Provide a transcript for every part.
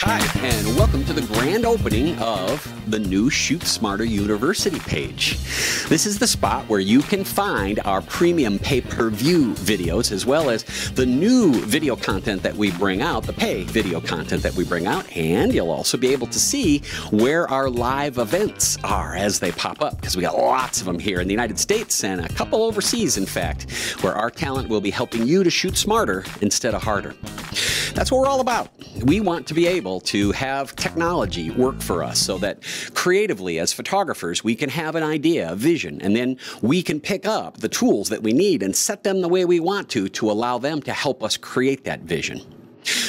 Hi, and welcome to the grand opening of the new ShootSmarter University page. This is the spot where you can find our premium pay-per-view videos, as well as the new video content that we bring out, the pay video content that we bring out, and you'll also be able to see where our live events are as they pop up, because we got lots of them here in the United States and a couple overseas, in fact, where our talent will be helping you to shoot smarter instead of harder. That's what we're all about. We want to be able to have technology work for us so that creatively as photographers we can have an idea, a vision, and then we can pick up the tools that we need and set them the way we want to allow them to help us create that vision.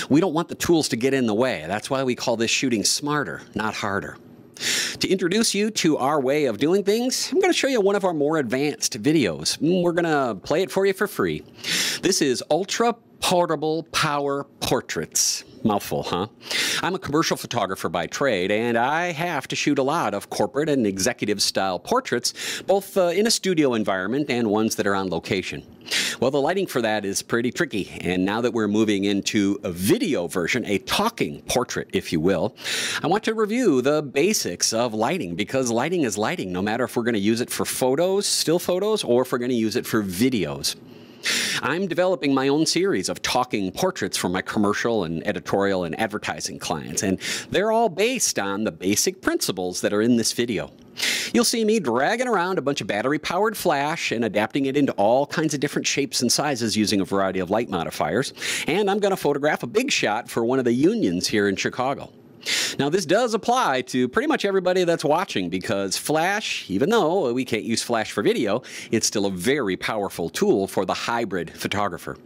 We don't want the tools to get in the way. That's why we call this shooting smarter, not harder. To introduce you to our way of doing things, I'm going to show you one of our more advanced videos. We're going to play it for you for free. This is Ultra Portable Power Portraits. Mouthful, huh? I'm a commercial photographer by trade, and I have to shoot a lot of corporate and executive style portraits, both in a studio environment and ones that are on location. Well, the lighting for that is pretty tricky, and now that we're moving into a video version, a talking portrait, if you will, I want to review the basics of lighting, because lighting is lighting, no matter if we're going to use it for photos, still photos, or if we're going to use it for videos. I'm developing my own series of talking portraits for my commercial and editorial and advertising clients, and they're all based on the basic principles that are in this video. You'll see me dragging around a bunch of battery-powered flash and adapting it into all kinds of different shapes and sizes using a variety of light modifiers, and I'm going to photograph a big shot for one of the unions here in Chicago. Now, this does apply to pretty much everybody that's watching, because flash, even though we can't use flash for video, it's still a very powerful tool for the hybrid photographer.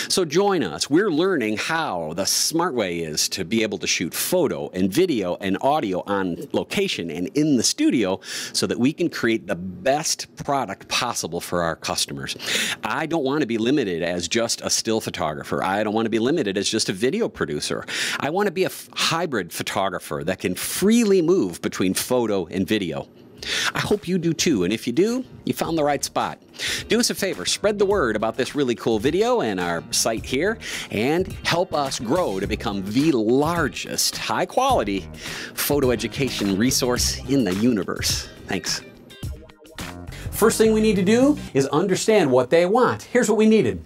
So join us. We're learning how the smart way is to be able to shoot photo and video and audio on location and in the studio so that we can create the best product possible for our customers. I don't want to be limited as just a still photographer. I don't want to be limited as just a video producer. I want to be a hybrid photographer that can freely move between photo and video. I hope you do too, and if you do, you found the right spot. Do us a favor, spread the word about this really cool video and our site here, and help us grow to become the largest high-quality photo education resource in the universe. Thanks. First thing we need to do is understand what they want. Here's what we needed.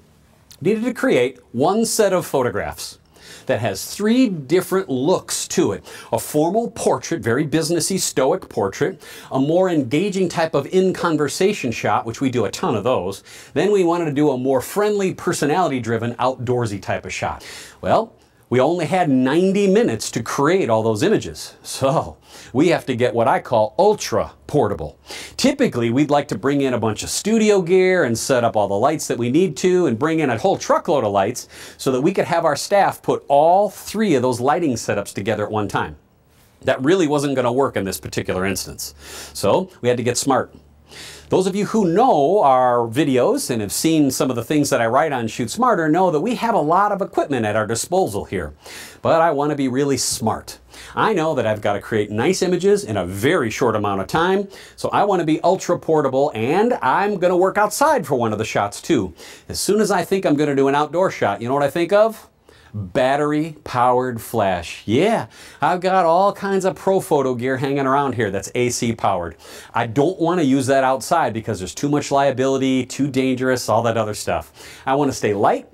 We needed to create one set of photographs that has three different looks to it. A formal portrait, very businessy, stoic portrait. A more engaging type of in-conversation shot, which we do a ton of those. Then we wanted to do a more friendly, personality-driven, outdoorsy type of shot. Well, we only had 90 minutes to create all those images. So we have to get what I call ultra portable. Typically, we'd like to bring in a bunch of studio gear and set up all the lights that we need to, and bring in a whole truckload of lights so that we could have our staff put all three of those lighting setups together at one time. That really wasn't going to work in this particular instance. So we had to get smart. Those of you who know our videos and have seen some of the things that I write on ShootSmarter know that we have a lot of equipment at our disposal here. But I want to be really smart. I know that I've got to create nice images in a very short amount of time, so I want to be ultra portable, and I'm going to work outside for one of the shots too. As soon as I think I'm going to do an outdoor shot, you know what I think of? Battery-powered flash. Yeah, I've got all kinds of Profoto gear hanging around here that's AC powered. I don't want to use that outside because there's too much liability, too dangerous, all that other stuff. I want to stay light,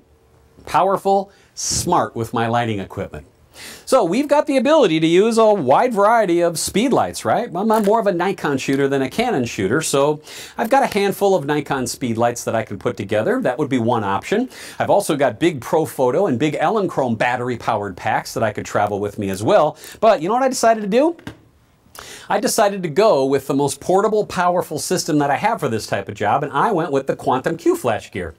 powerful, smart with my lighting equipment. So we've got the ability to use a wide variety of speed lights, right? I'm more of a Nikon shooter than a Canon shooter, so I've got a handful of Nikon speed lights that I can put together. That would be one option. I've also got big Profoto and big Elinchrom battery-powered packs that I could travel with me as well. But you know what I decided to do? I decided to go with the most portable, powerful system that I have for this type of job, and I went with the Quantum Qflash gear.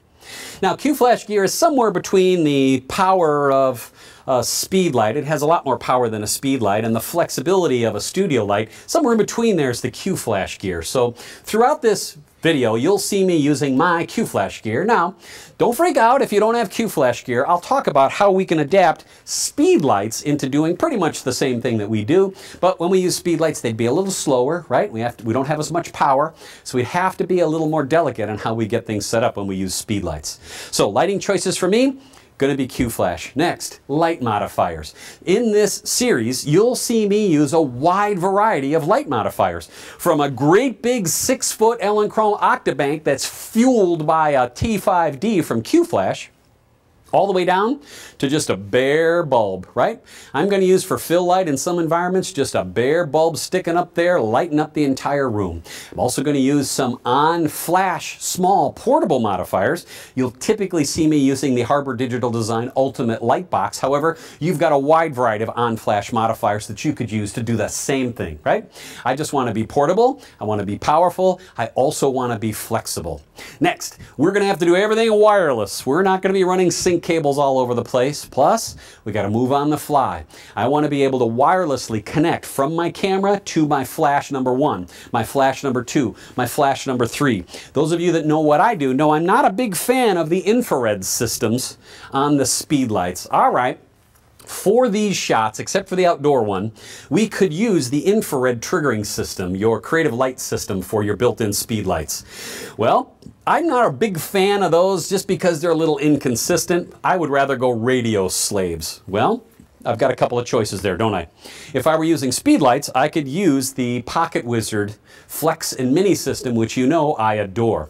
Now, Qflash gear is somewhere between the power of a speed light. It has a lot more power than a speed light, and the flexibility of a studio light. Somewhere in between there is the Qflash gear. So throughout this video, you'll see me using my Qflash gear. Now, don't freak out if you don't have Qflash gear. I'll talk about how we can adapt speed lights into doing pretty much the same thing that we do. But when we use speed lights, they'd be a little slower, right? We don't have as much power, so we have to be a little more delicate on how we get things set up when we use speed lights. So lighting choices for me: going to be Qflash. Next, light modifiers. In this series, you'll see me use a wide variety of light modifiers, from a great big 6-foot Elinchrom Octabank that's fueled by a T5D from Qflash, all the way down to just a bare bulb, right? I'm going to use for fill light in some environments just a bare bulb sticking up there, lighting up the entire room. I'm also going to use some on-flash small portable modifiers. You'll typically see me using the Harbor Digital Design Ultimate Lightbox. However, you've got a wide variety of on-flash modifiers that you could use to do the same thing, right? I just want to be portable. I want to be powerful. I also want to be flexible. Next, we're going to have to do everything wireless. We're not going to be running sync cables all over the place. Plus, we got to move on the fly. I want to be able to wirelessly connect from my camera to my flash number 1, my flash number 2, my flash number 3. Those of you that know what I do know I'm not a big fan of the infrared systems on the speed lights. All right. For these shots, except for the outdoor one, we could use the infrared triggering system, your creative light system for your built-in speed lights. Well, I'm not a big fan of those just because they're a little inconsistent. I would rather go radio slaves. Well, I've got a couple of choices there, don't I? If I were using speed lights, I could use the Pocket Wizard Flex and Mini system, which you know I adore.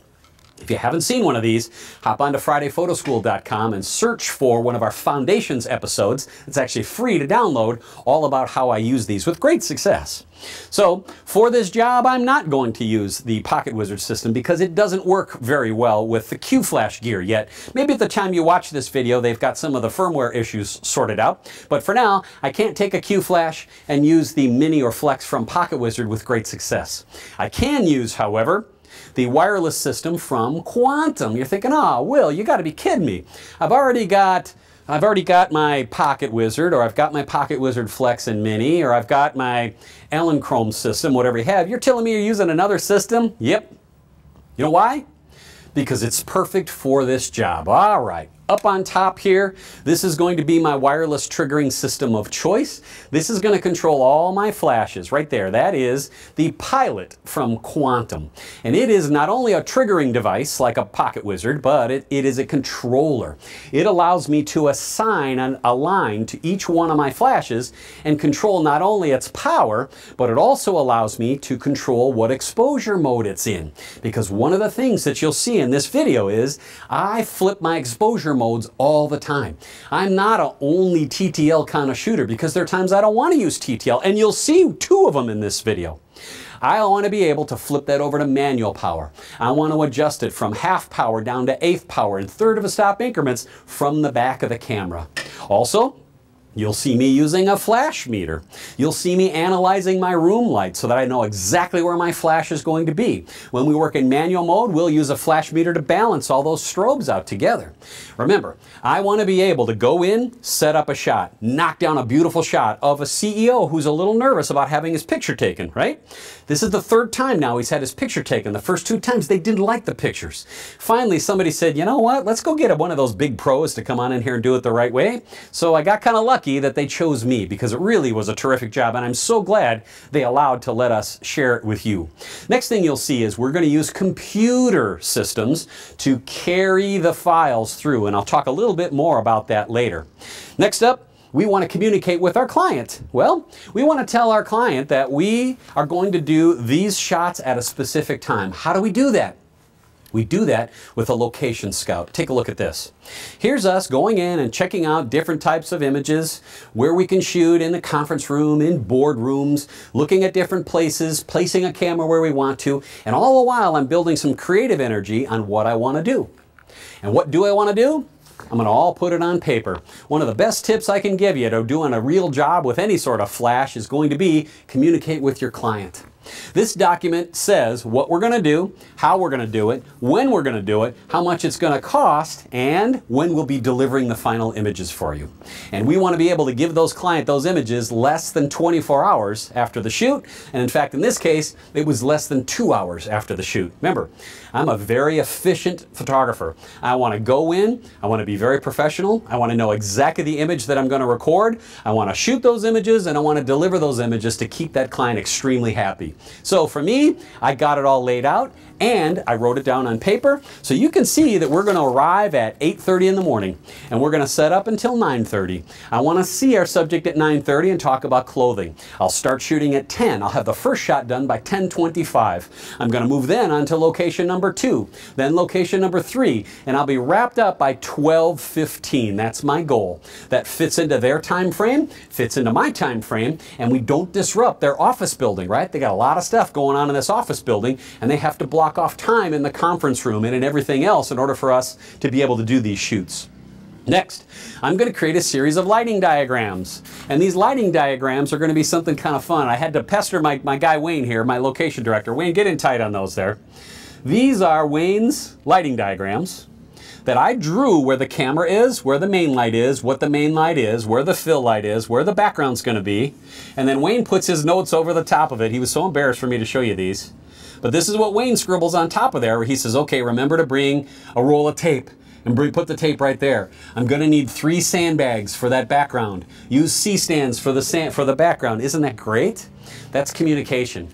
If you haven't seen one of these, hop onto FridayPhotoSchool.com and search for one of our Foundations episodes. It's actually free to download, all about how I use these with great success. So for this job, I'm not going to use the Pocket Wizard system because it doesn't work very well with the Qflash gear yet. Maybe at the time you watch this video, they've got some of the firmware issues sorted out. But for now, I can't take a Qflash and use the Mini or Flex from Pocket Wizard with great success. I can use, however, the wireless system from Quantum. You're thinking, oh, Will, you got to be kidding me. I've already got my Pocket Wizard, or I've got my Pocket Wizard Flex and Mini, or I've got my Elinchrom system, whatever you have. You're telling me you're using another system? Yep. You know why? Because it's perfect for this job. All right. Up on top here, this is going to be my wireless triggering system of choice. This is going to control all my flashes right there. That is the Pilot from Quantum. And it is not only a triggering device like a Pocket Wizard, but it is a controller. It allows me to assign a line to each one of my flashes and control not only its power, but it also allows me to control what exposure mode it's in. Because one of the things that you'll see in this video is I flip my exposure modes all the time. I'm not an only TTL kind of shooter because there are times I don't want to use TTL, and you'll see 2 of them in this video. I want to be able to flip that over to manual power. I want to adjust it from half power down to 1/8 power in 1/3 of a stop increments from the back of the camera. Also, you'll see me using a flash meter. You'll see me analyzing my room light so that I know exactly where my flash is going to be. When we work in manual mode, we'll use a flash meter to balance all those strobes out together. Remember, I want to be able to go in, set up a shot, knock down a beautiful shot of a CEO who's a little nervous about having his picture taken, right? This is the 3rd time now he's had his picture taken. The first 2 times they didn't like the pictures. Finally, somebody said, you know what, let's go get one of those big pros to come on in here and do it the right way. So I got kind of lucky that they chose me because it really was a terrific job, and I'm so glad they allowed to let us share it with you. Next thing you'll see is we're going to use computer systems to carry the files through, and I'll talk a little bit more about that later. Next up, we want to communicate with our client. Well, we want to tell our client that we are going to do these shots at a specific time. How do we do that? We do that with a location scout. Take a look at this. Here's us going in and checking out different types of images, where we can shoot in the conference room, in boardrooms, looking at different places, placing a camera where we want to, and all the while I'm building some creative energy on what I want to do. And what do I want to do? I'm going to all put it on paper. One of the best tips I can give you to doing a real job with any sort of flash is going to be communicate with your client. This document says what we're going to do, how we're going to do it, when we're going to do it, how much it's going to cost, and when we'll be delivering the final images for you. And we want to be able to give those clients those images less than 24 hours after the shoot. And in fact, in this case, it was less than 2 hours after the shoot. Remember, I'm a very efficient photographer. I want to go in, I want to be very professional, I want to know exactly the image that I'm going to record, I want to shoot those images, and I want to deliver those images to keep that client extremely happy. So for me, I got it all laid out, And I wrote it down on paper, so you can see that we're going to arrive at 8:30 in the morning, and we're going to set up until 9:30. I want to see our subject at 9:30 and talk about clothing. I'll start shooting at 10. I'll have the first shot done by 10:25. I'm going to move then on to location number 2, then location number 3, and I'll be wrapped up by 12:15. That's my goal. That fits into their time frame, fits into my time frame, and we don't disrupt their office building, right? They got a lot of stuff going on in this office building, and they have to block off time in the conference room and in everything else in order for us to be able to do these shoots. Next, I'm going to create a series of lighting diagrams. And these lighting diagrams are going to be something kind of fun. I had to pester my guy Wayne here, my location director. Wayne, get in tight on those there. These are Wayne's lighting diagrams that I drew where the camera is, where the main light is, what the main light is, where the fill light is, where the background's going to be. And then Wayne puts his notes over the top of it. He was so embarrassed for me to show you these. But this is what Wayne scribbles on top of there, where he says, okay, remember to bring a roll of tape and put the tape right there. I'm going to need 3 sandbags for that background. Use C-stands for the background. Isn't that great? That's communication.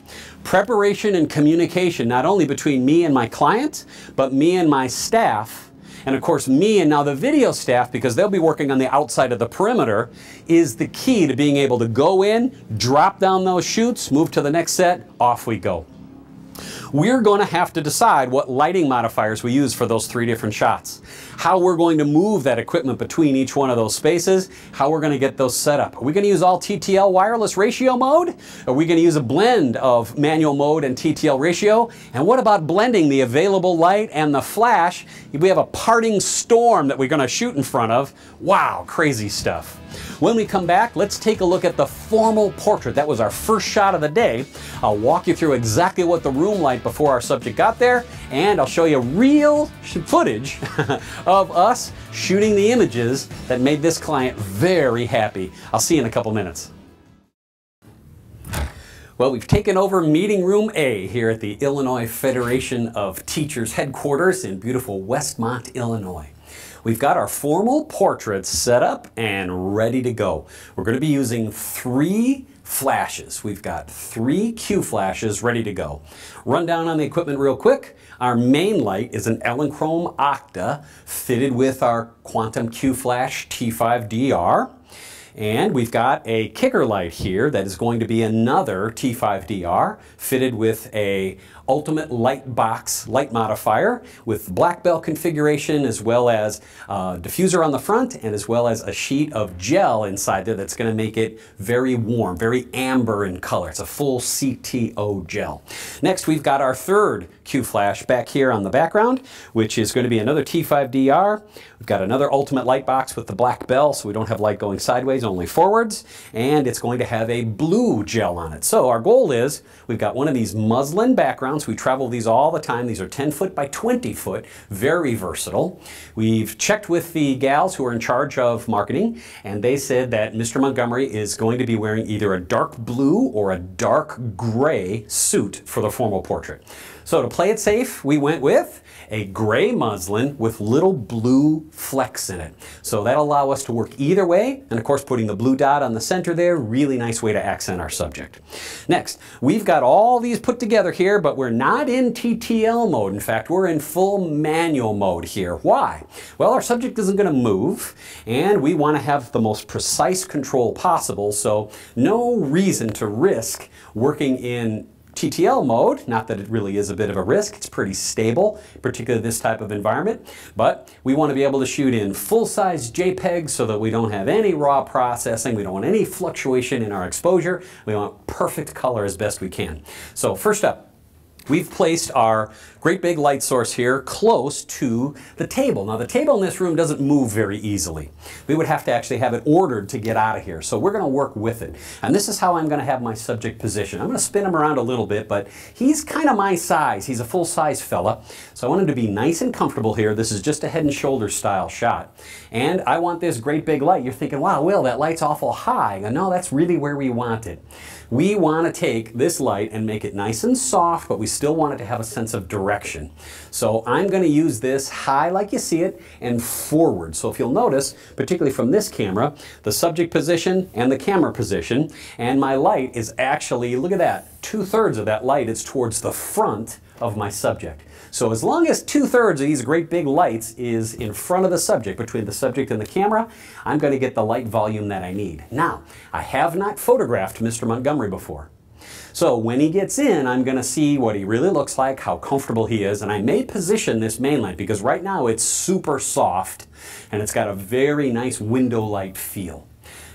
Preparation and communication, not only between me and my client, but me and my staff, and of course me and now the video staff, because they'll be working on the outside of the perimeter, is the key to being able to go in, drop down those shoots, move to the next set, off we go. We're going to have to decide what lighting modifiers we use for those 3 different shots, how we're going to move that equipment between each one of those spaces, how we're going to get those set up. Are we going to use all TTL wireless ratio mode? Are we going to use a blend of manual mode and TTL ratio? And what about blending the available light and the flash? We have a parting storm that we're going to shoot in front of. Wow, crazy stuff. When we come back, let's take a look at the formal portrait. That was our first shot of the day. I'll walk you through exactly what the room light before our subject got there, and I'll show you real footage of us shooting the images that made this client very happy. I'll see you in a couple minutes. Well, we've taken over meeting room A here at the Illinois Federation of Teachers headquarters in beautiful Westmont, Illinois. We've got our formal portraits set up and ready to go. We're going to be using 3 flashes. We've got 3 Qflashes ready to go. Run down on the equipment real quick. Our main light is an Elinchrom Octa fitted with our Quantum Qflash T5DR. And we've got a kicker light here that is going to be another T5DR fitted with a Ultimate Lightbox light modifier with black belt configuration, as well as a diffuser on the front, and as well as a sheet of gel inside there that's going to make it very warm, very amber in color. It's a full CTO gel. Next, we've got our 3rd Qflash back here on the background, which is going to be another T5DR. We've got another Ultimate Lightbox with the black bell, so we don't have light going sideways, only forwards, and it's going to have a blue gel on it. So our goal is, we've got one of these muslin backgrounds. We travel these all the time. These are 10 foot by 20 foot, very versatile. We've checked with the gals who are in charge of marketing, and they said that Mr. Montgomery is going to be wearing either a dark blue or a dark gray suit for the formal portrait. So to play it safe, we went with a gray muslin with little blue flecks in it. So that'll allow us to work either way, and of course putting the blue dot on the center there, really nice way to accent our subject. Next, we've got all these put together here, but we're not in TTL mode. In fact, we're in full manual mode here. Why? Well, our subject isn't going to move, and we want to have the most precise control possible, so no reason to risk working in TTL mode. Not that it really is a bit of a risk, it's pretty stable, particularly this type of environment, but we want to be able to shoot in full-size JPEGs so that we don't have any raw processing, we don't want any fluctuation in our exposure, we want perfect color as best we can. So first up, we've placed our great big light source here close to the table. Now the table in this room doesn't move very easily. We would have to actually have it ordered to get out of here. So we're going to work with it. And this is how I'm going to have my subject position. I'm going to spin him around a little bit, but he's kind of my size. He's a full-size fella. So I want him to be nice and comfortable here. This is just a head and shoulders style shot. And I want this great big light. You're thinking, wow, Will, that light's awful high. No, that's really where we want it. We want to take this light and make it nice and soft, but we still want it to have a sense of direction. So I'm going to use this high like you see it and forward. So if you'll notice, particularly from this camera, the subject position and the camera position, and my light is actually, look at that, 2/3 of that light is towards the front of my subject. So as long as 2/3 of these great big lights is in front of the subject, between the subject and the camera, I'm going to get the light volume that I need. Now, I have not photographed Mr. Montgomery before. So when he gets in, I'm going to see what he really looks like, how comfortable he is, and I may position this main light because right now it's super soft and it's got a very nice window light feel.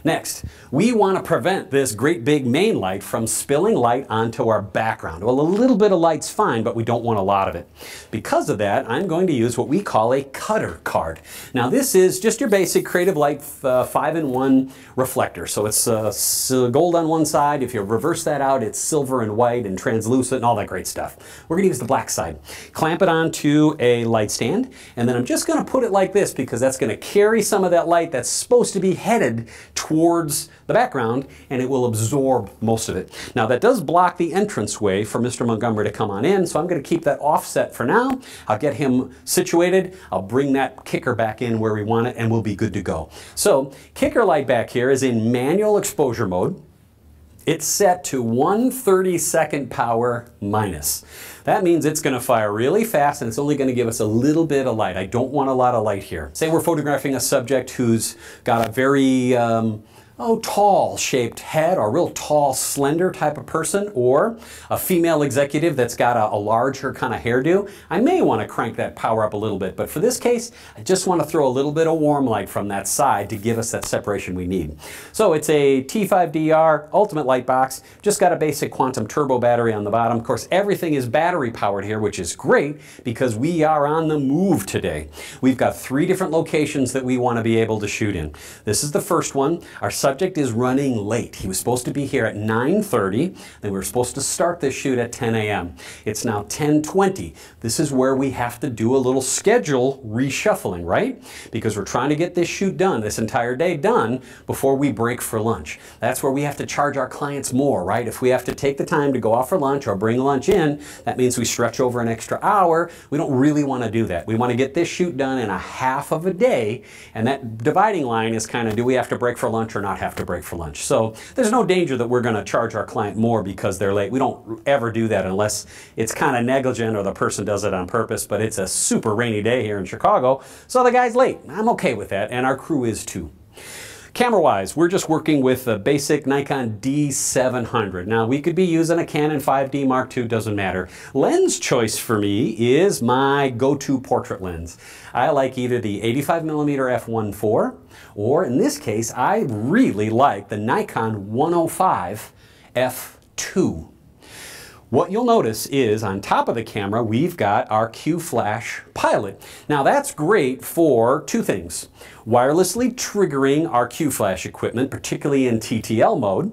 Next, we want to prevent this great big main light from spilling light onto our background. Well, a little bit of light's fine, but we don't want a lot of it. Because of that, I'm going to use what we call a cutter card. Now, this is just your basic Creative Light 5-in-1 reflector. So it's gold on one side. If you reverse that out, it's silver and white and translucent and all that great stuff. We're going to use the black side. Clamp it onto a light stand, and then I'm just going to put it like this because that's going to carry some of that light that's supposed to be headed towards the background, and it will absorb most of it. Now that does block the entranceway for Mr. Montgomery to come on in, so I'm going to keep that offset for now. I'll get him situated, I'll bring that kicker back in where we want it, and we'll be good to go. So kicker light back here is in manual exposure mode. It's set to 1/32nd power minus. That means it's going to fire really fast and it's only going to give us a little bit of light. I don't want a lot of light here. Say we're photographing a subject who's got a very tall shaped head, or a real tall, slender type of person, or a female executive that's got a larger kind of hairdo. I may want to crank that power up a little bit, but for this case, I just want to throw a little bit of warm light from that side to give us that separation we need. So it's a T5DR Ultimate Lightbox, just got a basic quantum turbo battery on the bottom. Of course, everything is battery powered here, which is great because we are on the move today. We've got 3 different locations that we want to be able to shoot in. This is the first one. Our subject is running late. He was supposed to be here at 9:30, then we were supposed to start this shoot at 10 a.m. It's now 10:20. This is where we have to do a little schedule reshuffling, right? Because we're trying to get this shoot done, this entire day done, before we break for lunch. That's where we have to charge our clients more, right? If we have to take the time to go out for lunch or bring lunch in, that means we stretch over an extra hour. We don't really want to do that. We want to get this shoot done in a half of a day, and that dividing line is kind of, do we have to break for lunch or not have to break for lunch? So there's no danger that we're going to charge our client more because they're late. We don't ever do that unless it's kind of negligent or the person does it on purpose, but it's a super rainy day here in Chicago, so the guy's late. I'm okay with that, and our crew is too. Camera-wise, we're just working with a basic Nikon D700. Now, we could be using a Canon 5D Mark II, doesn't matter. Lens choice for me is my go-to portrait lens. I like either the 85mm f1.4, or in this case, I really like the Nikon 105 f2. What you'll notice is on top of the camera, we've got our Qflash pilot. Now that's great for 2 things. Wirelessly triggering our Qflash equipment, particularly in TTL mode.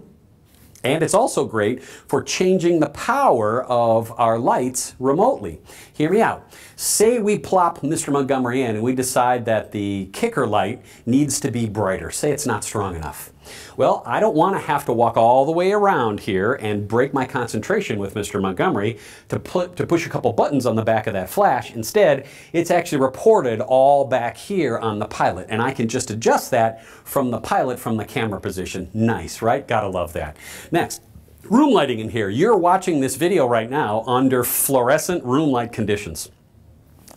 And it's also great for changing the power of our lights remotely. Hear me out. Say we plop Mr. Montgomery in and we decide that the kicker light needs to be brighter. Say it's not strong enough. Well, I don't want to have to walk all the way around here and break my concentration with Mr. Montgomery to push a couple buttons on the back of that flash. Instead, it's actually reported all back here on the pilot, and I can just adjust that from the pilot from the camera position. Nice, right? Gotta love that. Next, room lighting in here. You're watching this video right now under fluorescent room light conditions.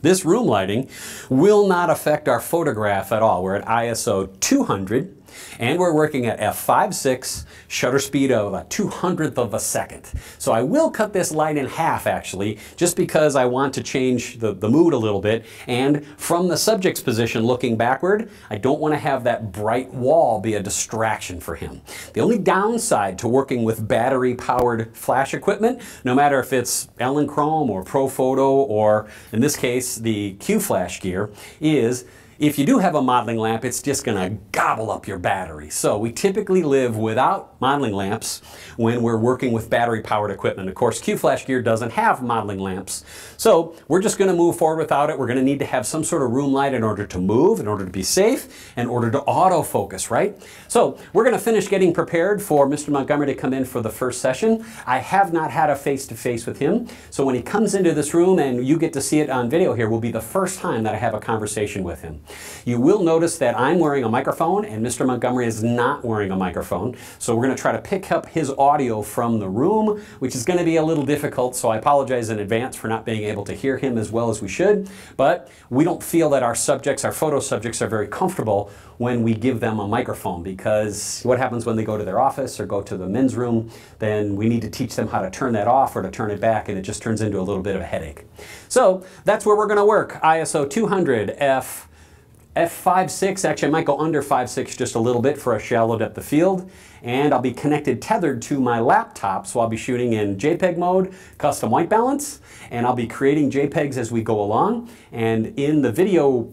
This room lighting will not affect our photograph at all. We're at ISO 200. And we're working at f5.6, shutter speed of a 200th of a second. So I will cut this light in half actually, just because I want to change the mood a little bit. And from the subject's position looking backward, I don't want to have that bright wall be a distraction for him. The only downside to working with battery powered flash equipment, no matter if it's Elinchrom or Profoto or in this case the Qflash gear, is if you do have a modeling lamp, it's just going to gobble up your battery. So we typically live without modeling lamps when we're working with battery-powered equipment. Of course, Qflash gear doesn't have modeling lamps. So we're just going to move forward without it. We're going to need to have some sort of room light in order to move, in order to be safe, in order to autofocus, right? So we're going to finish getting prepared for Mr. Montgomery to come in for the first session. I have not had a face-to-face with him. So when he comes into this room, and you get to see it on video here, will be the first time that I have a conversation with him. You will notice that I'm wearing a microphone and Mr. Montgomery is not wearing a microphone. So we're going to try to pick up his audio from the room, which is going to be a little difficult. So I apologize in advance for not being able to hear him as well as we should. But we don't feel that our subjects, our photo subjects, are very comfortable when we give them a microphone, because what happens when they go to their office or go to the men's room, then we need to teach them how to turn that off or to turn it back, and it just turns into a little bit of a headache. So that's where we're going to work. ISO 200, f5.6, actually I might go under 5.6 just a little bit for a shallow depth of field, and I'll be tethered to my laptop, so I'll be shooting in JPEG mode, custom white balance, and I'll be creating JPEGs as we go along. And in the video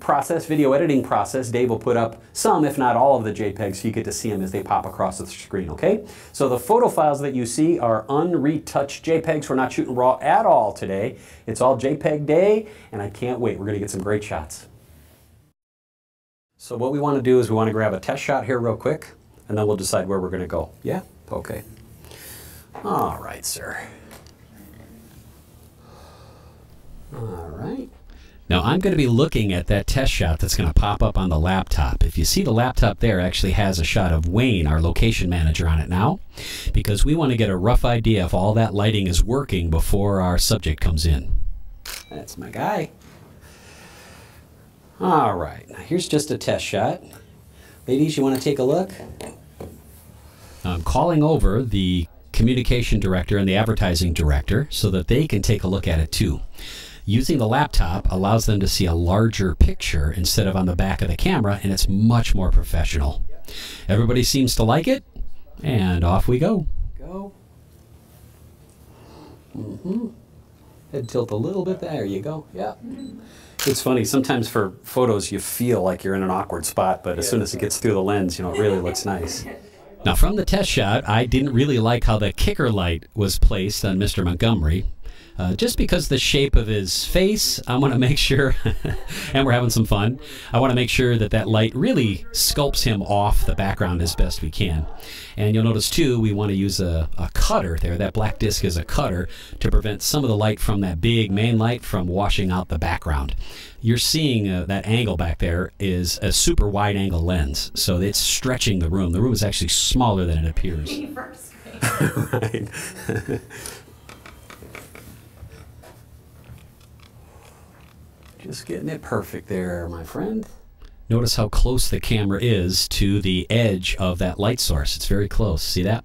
editing process, Dave will put up some, if not all, of the JPEGs, so you get to see them as they pop across the screen, okay? So the photo files that you see are unretouched JPEGs. We're not shooting RAW at all today. It's all JPEG day, and I can't wait. We're gonna get some great shots. So what we want to do is we want to grab a test shot here real quick, and then we'll decide where we're going to go. Yeah? Okay. All right, sir. All right. Now I'm going to be looking at that test shot that's going to pop up on the laptop. If you see the laptop there actually has a shot of Wayne, our location manager, on it now, because we want to get a rough idea if all that lighting is working before our subject comes in. That's my guy. All right, now here's just a test shot. Ladies, you want to take a look? I'm calling over the communication director and the advertising director so that they can take a look at it too. Using the laptop allows them to see a larger picture instead of on the back of the camera, and it's much more professional. Everybody seems to like it, and off we go. Go. Head tilt a little bit. There you go. Yeah. It's funny, sometimes for photos you feel like you're in an awkward spot, but as soon as it gets through the lens, you know, it really looks nice. Now from the test shot, I didn't really like how the kicker light was placed on Mr. Montgomery. Just because the shape of his face, I want to make sure, and we're having some fun, I want to make sure that that light really sculpts him off the background as best we can. And you'll notice too, we want to use a cutter there. That black disc is a cutter to prevent some of the light from that big main light from washing out the background. You're seeing that angle back there is a super wide angle lens, so it's stretching the room. The room is actually smaller than it appears. Right. Just getting it perfect there, my friend. Notice how close the camera is to the edge of that light source. It's very close. See that?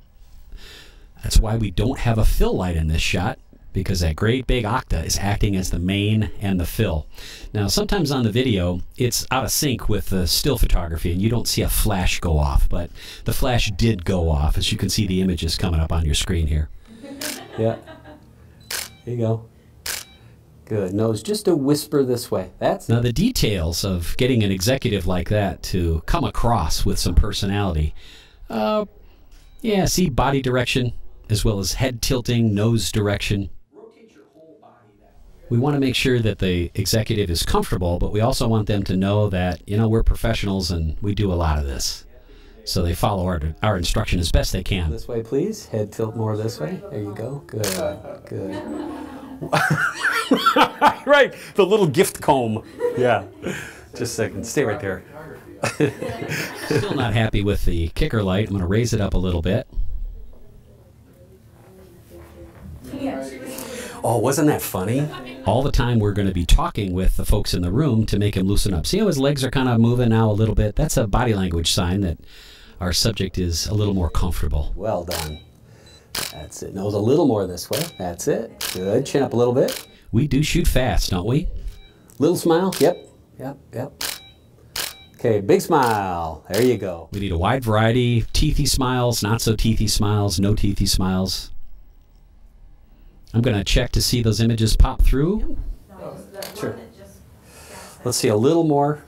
That's why we don't have a fill light in this shot, because that great big Octa is acting as the main and the fill. Now, sometimes on the video, it's out of sync with the still photography, and you don't see a flash go off, but the flash did go off, as you can see the images coming up on your screen here. Yeah. There you go. Good. Nose just a whisper this way. That's now the details of getting an executive like that to come across with some personality. Yeah, see body direction as well as head tilting, nose direction. Rotate your whole body that way. We want to make sure that the executive is comfortable, but we also want them to know that, you know, we're professionals and we do a lot of this. So they follow our instruction as best they can. This way, please. Head tilt more this way. There you go. Good. Good. Right, the little gift comb. Yeah. Just a second. Stay right there. Still not happy with the kicker light. I'm going to raise it up a little bit. Oh, wasn't that funny? All the time we're going to be talking with the folks in the room to make him loosen up. See how his legs are kind of moving now a little bit? That's a body language sign that our subject is a little more comfortable. Well done. That's it. Nose a little more this way. That's it. Good. Chin up a little bit. We do shoot fast, don't we? Little smile. Yep. Yep. Yep. Okay, big smile. There you go. We need a wide variety. Teethy smiles, not so teethy smiles, no teethy smiles. I'm going to check to see those images pop through. Sure. Let's see a little more.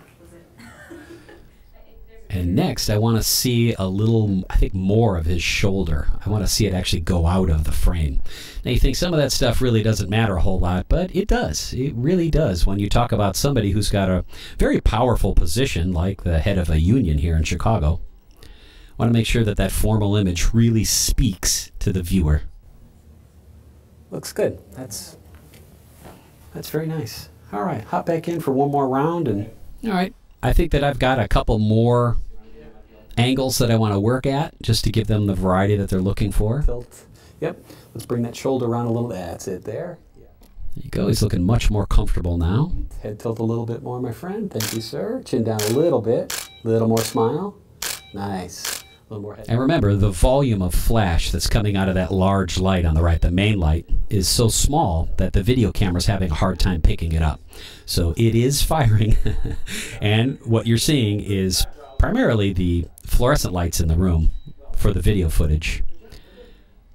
And next, I want to see a little, I think, more of his shoulder. I want to see it actually go out of the frame. Now, you think some of that stuff really doesn't matter a whole lot, but it does. It really does when you talk about somebody who's got a very powerful position, like the head of a union here in Chicago. I want to make sure that that formal image really speaks to the viewer. Looks good. That's very nice. All right, hop back in for one more round. And all right, I think that I've got a couple more angles that I want to work at just to give them the variety that they're looking for. Tilt. Yep. Let's bring that shoulder around a little. That's it there. There you go. He's looking much more comfortable now. Head tilt a little bit more, my friend. Thank you, sir. Chin down a little bit. A little more smile. Nice. A little more head. And remember, the volume of flash that's coming out of that large light on the right, the main light, is so small that the video camera's having a hard time picking it up. So it is firing. And what you're seeing is primarily the fluorescent lights in the room for the video footage.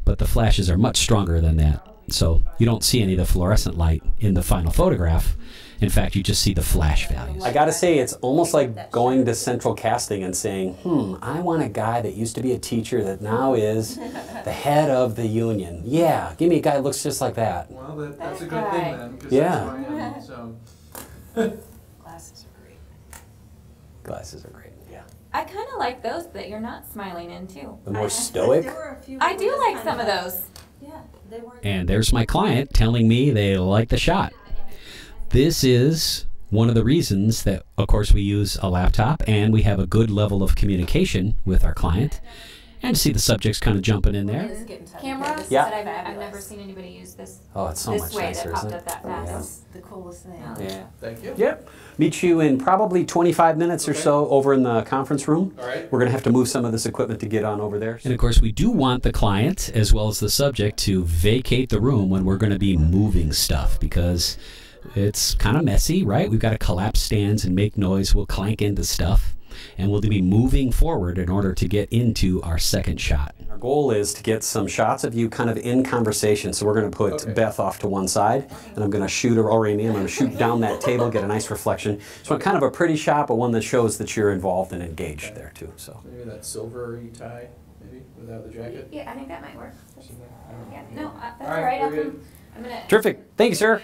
But the flashes are much stronger than that. So you don't see any of the fluorescent light in the final photograph. In fact, you just see the flash values. I gotta say, it's almost like going to central casting and saying, I want a guy that used to be a teacher that now is the head of the union. Yeah, give me a guy that looks just like that. Well, that's a good thing then, because yeah. that's who I am, so. Glasses are great. Glasses are great, yeah. I kind of like those that you're not smiling in, too. The more stoic? I do like some of those. Yeah, they were. And there's my client telling me they like the shot. This is one of the reasons that, of course, we use a laptop and we have a good level of communication with our client. And see the subjects kind of jumping in there. Camera? Yeah. I've never seen anybody use this. Oh, it's so much nicer, that popped isn't up it? that fast. That's the coolest thing. Yeah. Thank you. Yep. Meet you in probably 25 minutes or so over in the conference room. All right. We're going to have to move some of this equipment to get on over there. And of course, we do want the client as well as the subject to vacate the room when we're going to be moving stuff, because it's kind of messy, right? We've got to collapse stands and make noise. We'll clank into stuff. And we'll be moving forward in order to get into our second shot. Our goal is to get some shots of you kind of in conversation. So we're going to put Beth off to one side, and I'm going to shoot her, or Amy, I'm going to shoot down that table, get a nice reflection. So kind of a pretty shot, but one that shows that you're involved and engaged there too. So maybe that silvery tie, maybe, without the jacket? Yeah, I think that might work. Yeah, no, that's All all right, right. we're I'm going to... Terrific. Thank you, sir.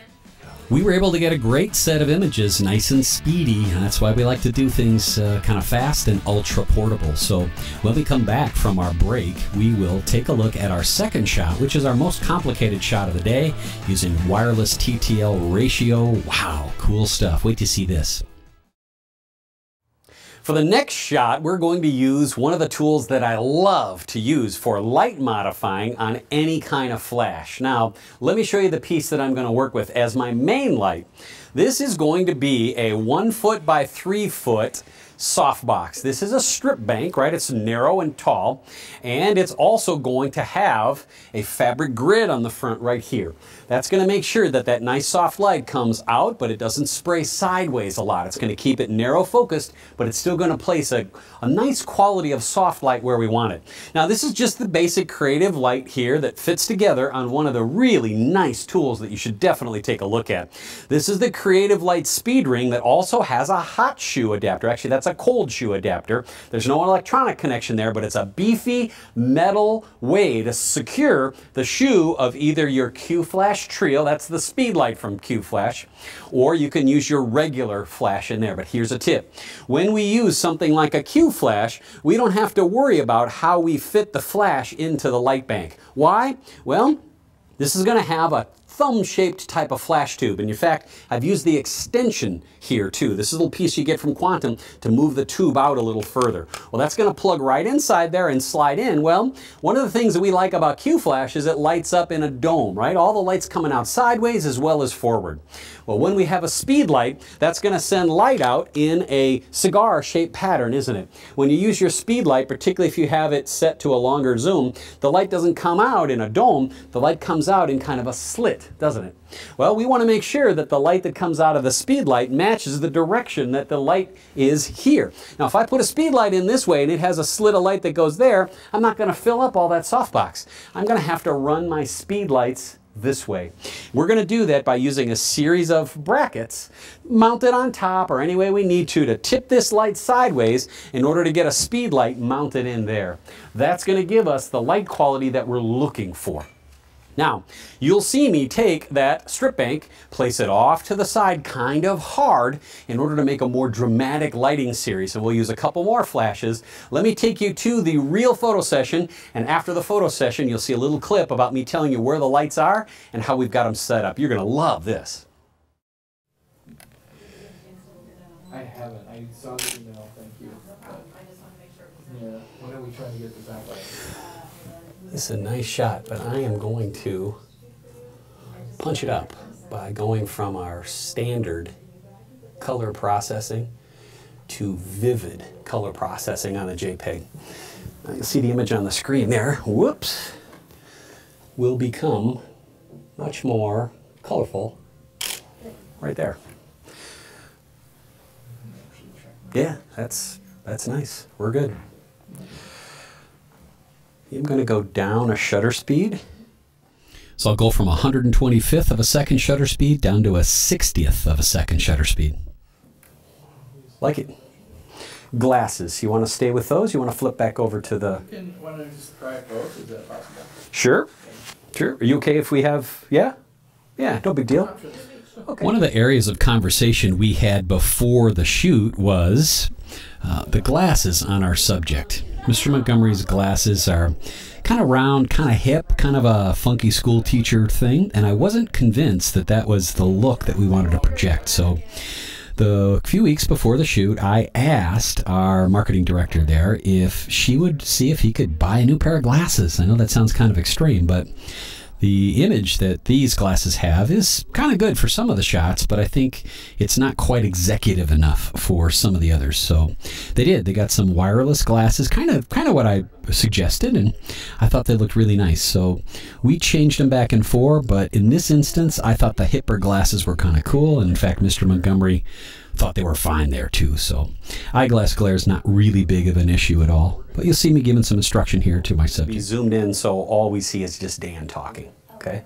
We were able to get a great set of images, nice and speedy, and that's why we like to do things kind of fast and ultra portable. So when we come back from our break, we will take a look at our second shot, which is our most complicated shot of the day, using wireless TTL ratio. Wow, cool stuff. Wait to see this. For the next shot, we're going to use one of the tools that I love to use for light modifying on any kind of flash. Now, let me show you the piece that I'm going to work with as my main light. This is going to be a 1 foot by 3 foot softbox. This is a strip bank, right? It's narrow and tall, and it's also going to have a fabric grid on the front right here. That's going to make sure that that nice soft light comes out, but it doesn't spray sideways a lot. It's going to keep it narrow focused, but it's still going to place a nice quality of soft light where we want it. Now, this is just the basic creative light here that fits together on one of the really nice tools that you should definitely take a look at. This is the Creative Light Speedring that also has a hot shoe adapter. Actually, that's a cold shoe adapter. There's no electronic connection there, but it's a beefy metal way to secure the shoe of either your Qflash Trio, that's the speed light from Qflash, or you can use your regular flash in there. But here's a tip. When we use something like a Qflash, we don't have to worry about how we fit the flash into the light bank. Why? Well, this is going to have a thumb-shaped type of flash tube. And in fact, I've used the extension here too. This is a little piece you get from Quantum to move the tube out a little further. Well, that's going to plug right inside there and slide in. Well, one of the things that we like about Qflash is it lights up in a dome, right? All the lights coming out sideways as well as forward. Well, when we have a speed light, that's going to send light out in a cigar-shaped pattern, isn't it? When you use your speed light, particularly if you have it set to a longer zoom, the light doesn't come out in a dome. The light comes out in kind of a slit, doesn't it? Well, we want to make sure that the light that comes out of the speed light matches the direction that the light is here. Now, if I put a speed light in this way and it has a slit of light that goes there, I'm not going to fill up all that softbox. I'm going to have to run my speed lights this way. We're going to do that by using a series of brackets mounted on top or any way we need to tip this light sideways in order to get a speed light mounted in there. That's going to give us the light quality that we're looking for. Now, you'll see me take that strip bank, place it off to the side kind of hard in order to make a more dramatic lighting series. And we'll use a couple more flashes. Let me take you to the real photo session, and after the photo session, you'll see a little clip about me telling you where the lights are and how we've got them set up. You're going to love this. I haven't. I saw the email. Thank you. Yeah. When are we trying to get the backlight? This is a nice shot, but I am going to punch it up by going from our standard color processing to vivid color processing on the JPEG. Now you'll see the image on the screen there. Whoops. Will become much more colorful right there. Yeah, that's nice. We're good. I'm going to go down a shutter speed. So I'll go from 125th of a second shutter speed down to a 60th of a second shutter speed. Like it. Glasses. You want to stay with those? You want to flip back over to the... Why don't I just try both? Is that possible? Sure. Sure. Are you okay if we have... Yeah? Yeah, no big deal. Okay. One of the areas of conversation we had before the shoot was the glasses on our subject. Mr. Montgomery's glasses are kind of round, kind of hip, kind of a funky school teacher thing, and I wasn't convinced that that was the look that we wanted to project. So the few weeks before the shoot, I asked our marketing director there if she would see if he could buy a new pair of glasses. I know that sounds kind of extreme, but the image that these glasses have is kind of good for some of the shots, but I think it's not quite executive enough for some of the others. So they did. They got some wireless glasses, kind of what I suggested, and I thought they looked really nice. So we changed them back and forth, but in this instance, I thought the hipper glasses were kind of cool, and in fact, Mr. Montgomery thought they were fine there too. So eyeglass glare is not really big of an issue at all. But you'll see me giving some instruction here to my subject. Be zoomed in so all we see is just Dan talking. Okay?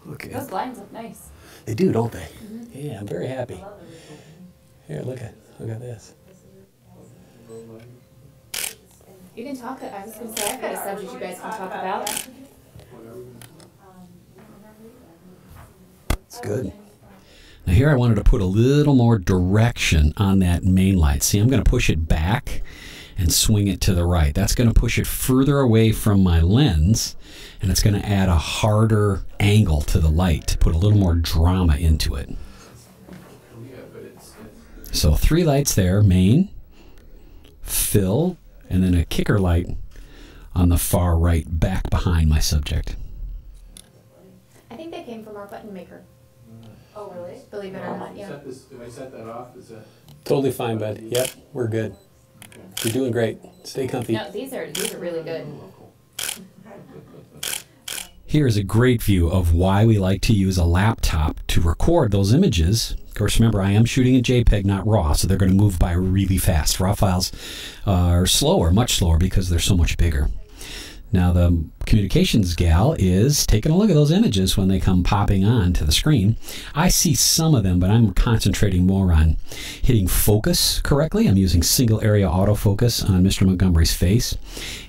Okay. Those lines look nice. They do, don't they? Mm-hmm. Yeah, I'm very happy. Here, look at this. You can talk. I was going to say, I've got a subject you guys can talk about. It's good. Now here I wanted to put a little more direction on that main light. See, I'm going to push it back and swing it to the right. That's going to push it further away from my lens, and it's going to add a harder angle to the light to put a little more drama into it. So 3 lights there, main, fill, and then a kicker light on the far right back behind my subject. I think they came from our button maker. Oh, really? Believe it or not, yeah. If I set that off, is that... Totally fine, bud. Yep, we're good. You're doing great. Stay comfy. No, these are really good. Here's a great view of why we like to use a laptop to record those images. Of course, remember, I am shooting a JPEG, not RAW, so they're going to move by really fast. RAW files are slower, much slower, because they're so much bigger. Now, the communications gal is taking a look at those images when they come popping on to the screen. I see some of them, but I'm concentrating more on hitting focus correctly. I'm using single area autofocus on Mr. Montgomery's face,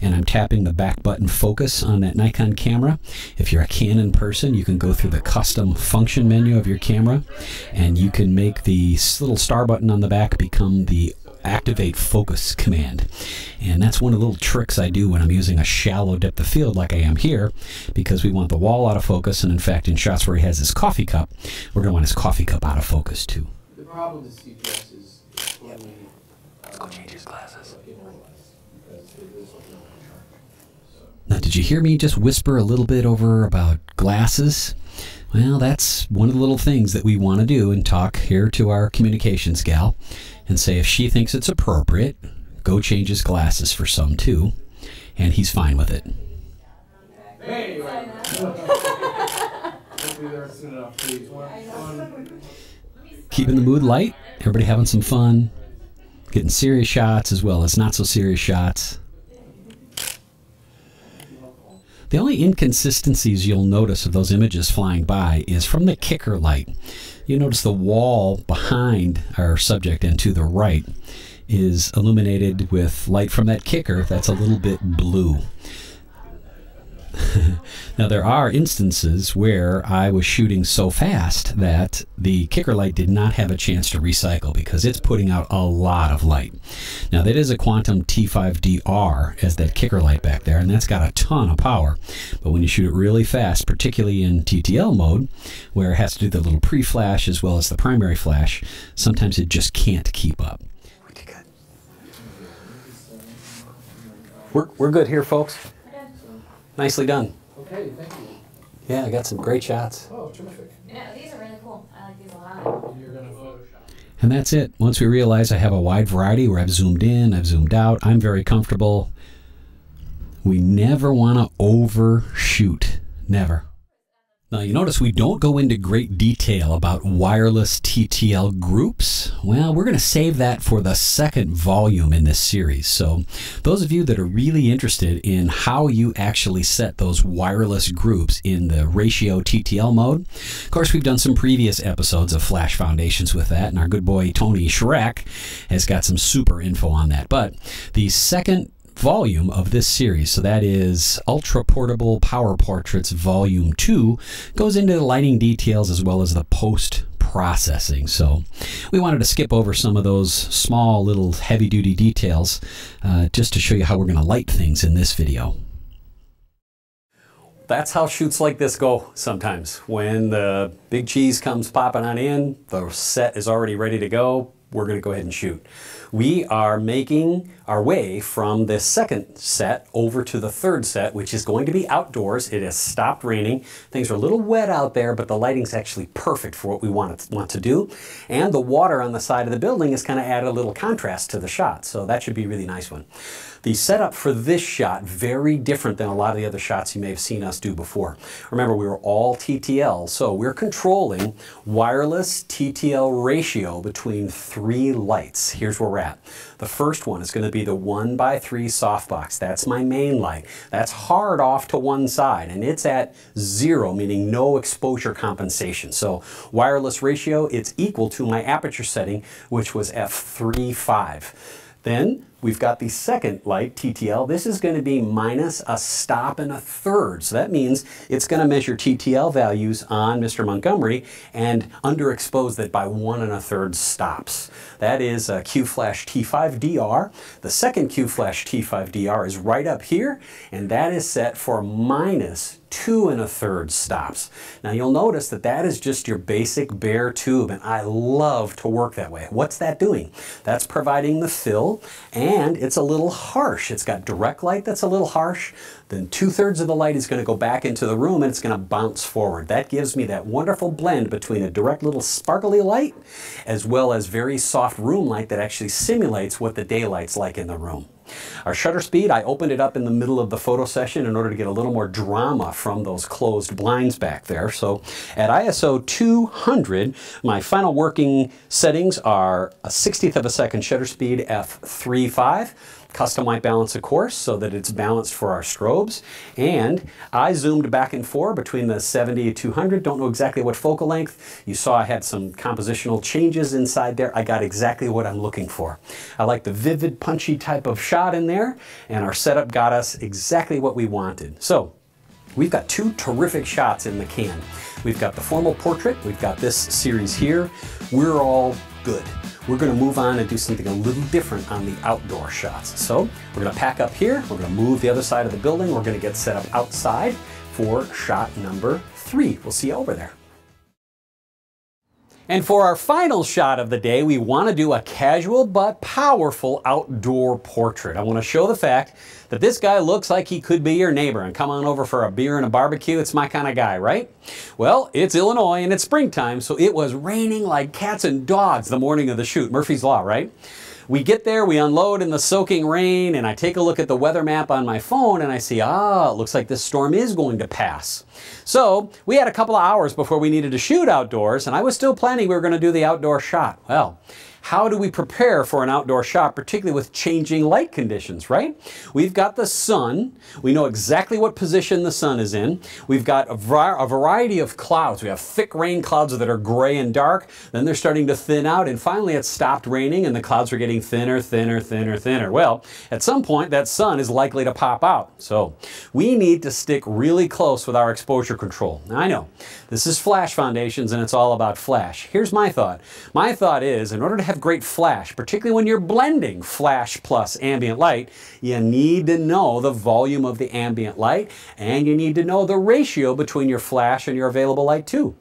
and I'm tapping the back button focus on that Nikon camera. If you're a Canon person, you can go through the custom function menu of your camera, and you can make the little star button on the back become the activate focus command. And that's one of the little tricks I do when I'm using a shallow depth of field like I am here, because we want the wall out of focus, and in fact in shots where he has his coffee cup, we're going to want his coffee cup out of focus too. The problem with CPS is when we... Let's go change his glasses. Now, did you hear me just whisper a little bit over about glasses? Well, that's one of the little things that we want to do and talk here to our communications gal and say if she thinks it's appropriate, go change his glasses for some too, and he's fine with it. Hey! Hopefully they're soon enough, please. Keeping the mood light, everybody having some fun, getting serious shots as well as not so serious shots. The only inconsistencies you'll notice of those images flying by is from the kicker light. You notice the wall behind our subject and to the right is illuminated with light from that kicker that's a little bit blue. Now there are instances where I was shooting so fast that the kicker light did not have a chance to recycle because it's putting out a lot of light. Now that is a Quantum T5DR as that kicker light back there, and that's got a ton of power. But when you shoot it really fast, particularly in TTL mode, where it has to do the little pre-flash as well as the primary flash, sometimes it just can't keep up. We're good here, folks. Nicely done. Okay, thank you. Yeah, I got some great shots. Oh, terrific. Yeah, these are really cool. I like these a lot. And you're going to Photoshop. And that's it. Once we realize I have a wide variety where I've zoomed in, I've zoomed out, I'm very comfortable. We never want to overshoot. Never. Now you notice we don't go into great detail about wireless TTL groups. Well, we're going to save that for the second volume in this series. So those of you that are really interested in how you actually set those wireless groups in the ratio TTL mode, of course we've done some previous episodes of Flash Foundations with that, and our good boy Tony Shrek has got some super info on that. But the second volume of this series, so that is Ultra Portable Power Portraits Volume 2, goes into the lighting details as well as the post-processing. So we wanted to skip over some of those small little heavy-duty details just to show you how we're going to light things in this video. That's how shoots like this go sometimes. When the big cheese comes popping on in, the set is already ready to go, we're going to go ahead and shoot. We are making our way from the second set over to the third set, which is going to be outdoors. It has stopped raining. Things are a little wet out there, but the lighting's actually perfect for what we want to do. And the water on the side of the building has kind of added a little contrast to the shot, so that should be a really nice one. The setup for this shot, very different than a lot of the other shots you may have seen us do before. Remember, we were all TTL, so we're controlling wireless TTL ratio between 3 lights. Here's where we're at. The first one is going to be the 1:3 softbox. That's my main light. That's hard off to one side, and it's at 0, meaning no exposure compensation. So wireless ratio, it's equal to my aperture setting, which was f3.5. Then we've got the second light, TTL. This is going to be minus a stop and a third. So that means it's going to measure TTL values on Mr. Montgomery and underexpose that by 1 1/3 stops. That is a Qflash T5DR. The second Qflash T5DR is right up here, and that is set for minus 2 1/3 stops. Now you'll notice that that is just your basic bare tube, and I love to work that way. What's that doing? That's providing the fill, and it's a little harsh. It's got direct light that's a little harsh. Then 2/3 of the light is going to go back into the room and it's going to bounce forward. That gives me that wonderful blend between a direct little sparkly light as well as very soft room light that actually simulates what the daylight's like in the room. Our shutter speed, I opened it up in the middle of the photo session in order to get a little more drama from those closed blinds back there. So at ISO 200, my final working settings are a 1/60th of a second shutter speed, f3.5. Custom white balance, of course, so that it's balanced for our strobes. And I zoomed back and forth between the 70 and 200. Don't know exactly what focal length. You saw I had some compositional changes inside there. I got exactly what I'm looking for. I like the vivid, punchy type of shot in there, and our setup got us exactly what we wanted. So we've got 2 terrific shots in the can. We've got the formal portrait. We've got this series here. We're all good. We're going to move on and do something a little different on the outdoor shots. So we're going to pack up here. We're going to move the other side of the building. We're going to get set up outside for shot number 3. We'll see you over there. And for our final shot of the day, we want to do a casual but powerful outdoor portrait. I want to show the fact that this guy looks like he could be your neighbor and come on over for a beer and a barbecue. It's my kind of guy, right? Well, it's Illinois and it's springtime, so it was raining like cats and dogs the morning of the shoot. Murphy's Law, right? We get there, we unload in the soaking rain, and I take a look at the weather map on my phone and I see, it looks like this storm is going to pass. So we had a couple of hours before we needed to shoot outdoors, and I was still planning we were going to do the outdoor shot. Well, how do we prepare for an outdoor shot, particularly with changing light conditions, right? We've got the sun. We know exactly what position the sun is in. We've got a variety of clouds. We have thick rain clouds that are gray and dark. Then they're starting to thin out, and finally it stopped raining and the clouds are getting thinner, thinner, thinner, thinner. Well, at some point that sun is likely to pop out. So we need to stick really close with our exposure control. Now I know this is flash foundations and it's all about flash. Here's my thought. My thought is, in order to have great flash, particularly when you're blending flash plus ambient light, you need to know the volume of the ambient light and you need to know the ratio between your flash and your available light too.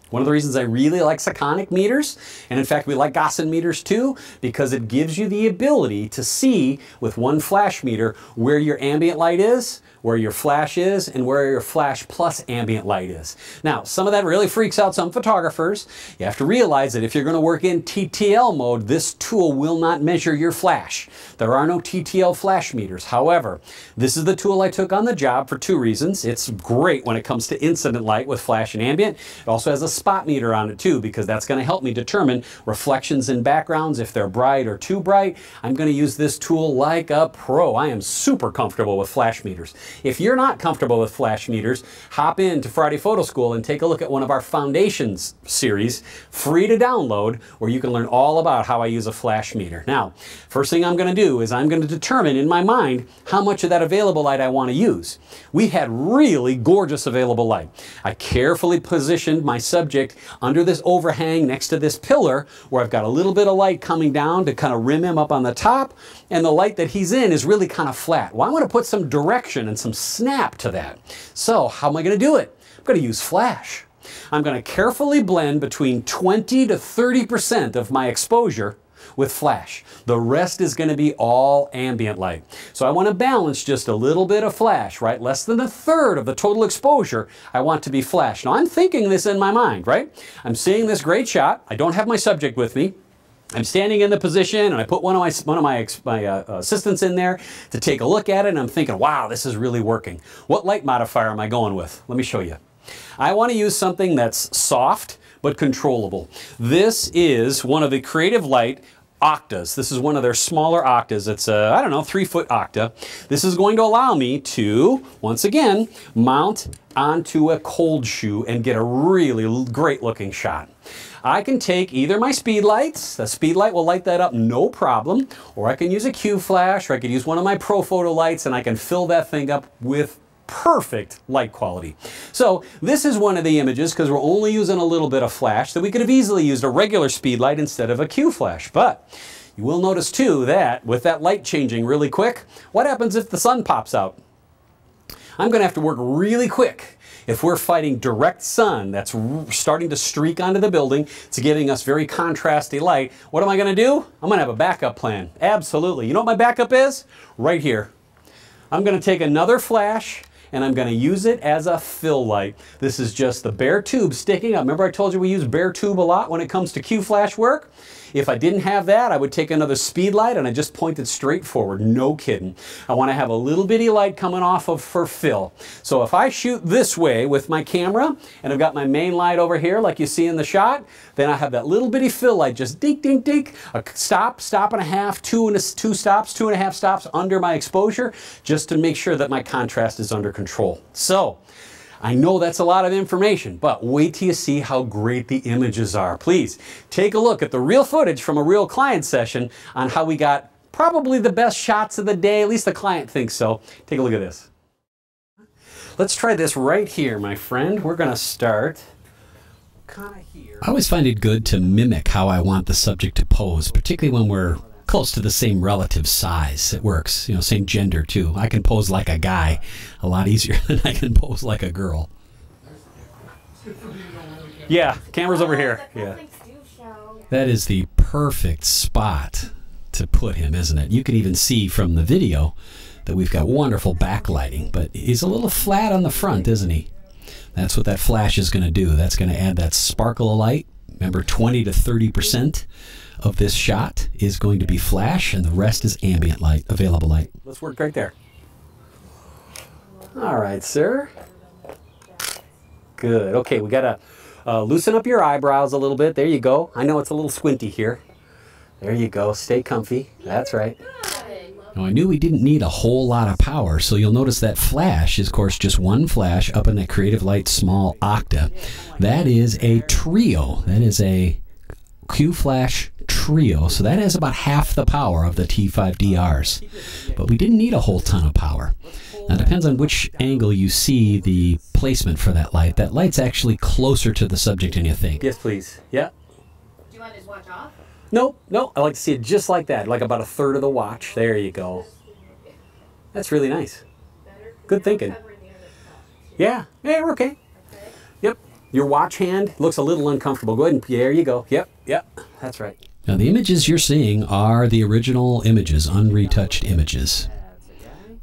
One of the reasons I really like Sekonic meters, and in fact we like Gaussian meters too, because it gives you the ability to see with one flash meter where your ambient light is, where your flash is, and where your flash plus ambient light is. Now, some of that really freaks out some photographers. You have to realize that if you're going to work in TTL mode, this tool will not measure your flash. There are no TTL flash meters. However, this is the tool I took on the job for two reasons. It's great when it comes to incident light with flash and ambient. It also has a spot meter on it too, because that's going to help me determine reflections in backgrounds, if they're bright or too bright. I'm going to use this tool like a pro. I am super comfortable with flash meters. If you're not comfortable with flash meters, hop into Friday Photo School and take a look at one of our Foundations series, free to download, where you can learn all about how I use a flash meter. Now, first thing I'm going to do is I'm going to determine in my mind how much of that available light I want to use. We had really gorgeous available light. I carefully positioned my subject under this overhang next to this pillar where I've got a little bit of light coming down to kind of rim him up on the top, and the light that he's in is really kind of flat. Well, I want to put some direction and some snap to that. So how am I going to do it? I'm going to use flash. I'm going to carefully blend between 20 to 30% of my exposure with flash. The rest is going to be all ambient light. So I want to balance just a little bit of flash, right? Less than a third of the total exposure I want to be flash. Now I'm thinking this in my mind, right? I'm seeing this great shot. I don't have my subject with me. I'm standing in the position and I put one of my assistants in there to take a look at it, and I'm thinking, wow, this is really working. What light modifier am I going with? Let me show you. I want to use something that's soft but controllable. This is one of the Creative Light Octas. This is one of their smaller Octas. It's a, I don't know, 3-foot Octa. This is going to allow me to, once again, mount onto a Coldshoe and get a really great looking shot. I can take either my speed lights, the speed light will light that up no problem, or I can use a Qflash, or I can use one of my Profoto lights and I can fill that thing up with perfect light quality. So this is one of the images, because we're only using a little bit of flash, that we could have easily used a regular speed light instead of a Qflash. But you will notice too that with that light changing really quick, what happens if the sun pops out? I'm going to have to work really quick. If we're fighting direct sun that's starting to streak onto the building, it's giving us very contrasty light, what am I going to do? I'm going to have a backup plan. Absolutely. You know what my backup is? Right here. I'm going to take another flash and I'm going to use it as a fill light. This is just the bare tube sticking up. Remember I told you we use bare tube a lot when it comes to Qflash work? If I didn't have that, I would take another speed light and I just point it straight forward. No kidding. I want to have a little bitty light coming off of for fill. So if I shoot this way with my camera and I've got my main light over here like you see in the shot, then I have that little bitty fill light just dink, dink, dink, a stop, stop and a half, two stops, 2.5 stops under my exposure, just to make sure that my contrast is under control. So I know that's a lot of information, but wait till you see how great the images are. Please take a look at the real footage from a real client session on how we got probably the best shots of the day. At least the client thinks so. Take a look at this. Let's try this right here, my friend. We're going to start kind of here. I always find it good to mimic how I want the subject to pose, particularly when we're close to the same relative size. It works, you know, same gender too. I can pose like a guy a lot easier than I can pose like a girl. Yeah, camera's over here. Yeah. That is the perfect spot to put him, isn't it? You can even see from the video that we've got wonderful backlighting, but he's a little flat on the front, isn't he? That's what that flash is going to do. That's going to add that sparkle of light. Remember, 20 to 30% of this shot is going to be flash, and the rest is ambient light, available light. Let's work right there. All right, sir. Good. Okay, we got to loosen up your eyebrows a little bit. There you go. I know it's a little squinty here. There you go. Stay comfy. That's right. Now, I knew we didn't need a whole lot of power, so you'll notice that flash is, of course, just one flash up in that Creative Light Small Octa. That is a trio. That is a Qflash trio, so that has about half the power of the T5DRs. But we didn't need a whole ton of power. Now, it depends on which angle you see the placement for that light. That light's actually closer to the subject than you think. Yes, please. Yeah. Do you want to just watch off? Nope, nope. I like to see it just like that, like about a third of the watch. There you go. That's really nice. Good thinking. Yeah, yeah, we're okay. Yep. Your watch hand looks a little uncomfortable. Go ahead and, there you go. Yep, yep. That's right. Now, the images you're seeing are the original images, unretouched images.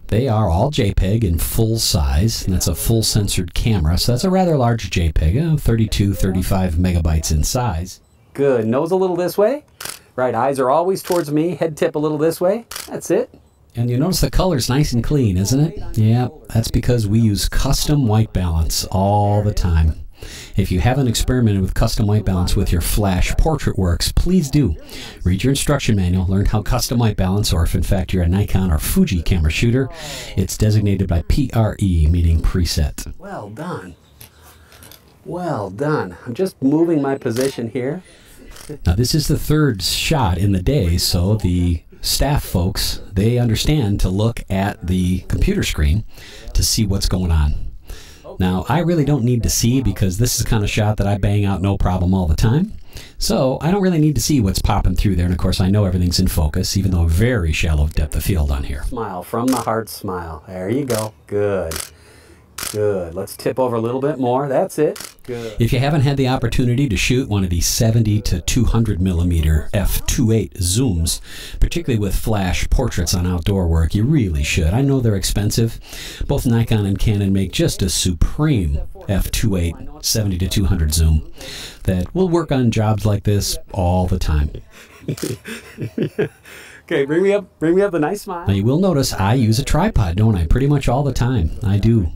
They are all JPEG in full size, and that's a full censored camera, so that's a rather large JPEG, 32, 35 megabytes in size. Good. Nose a little this way. Right, eyes are always towards me. Head tip a little this way. That's it. And you notice the color's nice and clean, isn't it? Yeah, that's because we use custom white balance all the time. If you haven't experimented with custom white balance with your flash portrait works, please do. Read your instruction manual, learn how custom white balance, or if in fact you're a Nikon or Fuji camera shooter, it's designated by PRE, meaning preset. Well done. Well done. I'm just moving my position here. Now, this is the third shot in the day, so the staff folks, they understand to look at the computer screen to see what's going on. Now, I really don't need to see because this is the kind of shot that I bang out no problem all the time. So I don't really need to see what's popping through there. And of course, I know everything's in focus, even though a very shallow depth of field on here. Smile from the heart, smile. There you go. Good. Good. Let's tip over a little bit more. That's it. Good. If you haven't had the opportunity to shoot one of these 70 to 200 millimeter f2.8 zooms, particularly with flash portraits on outdoor work, you really should. I know they're expensive. Both Nikon and Canon make just a supreme f2.8 70 to 200 zoom that will work on jobs like this all the time. Okay, bring me up the nice smile. Now you will notice I use a tripod, don't I? Pretty much all the time. I do.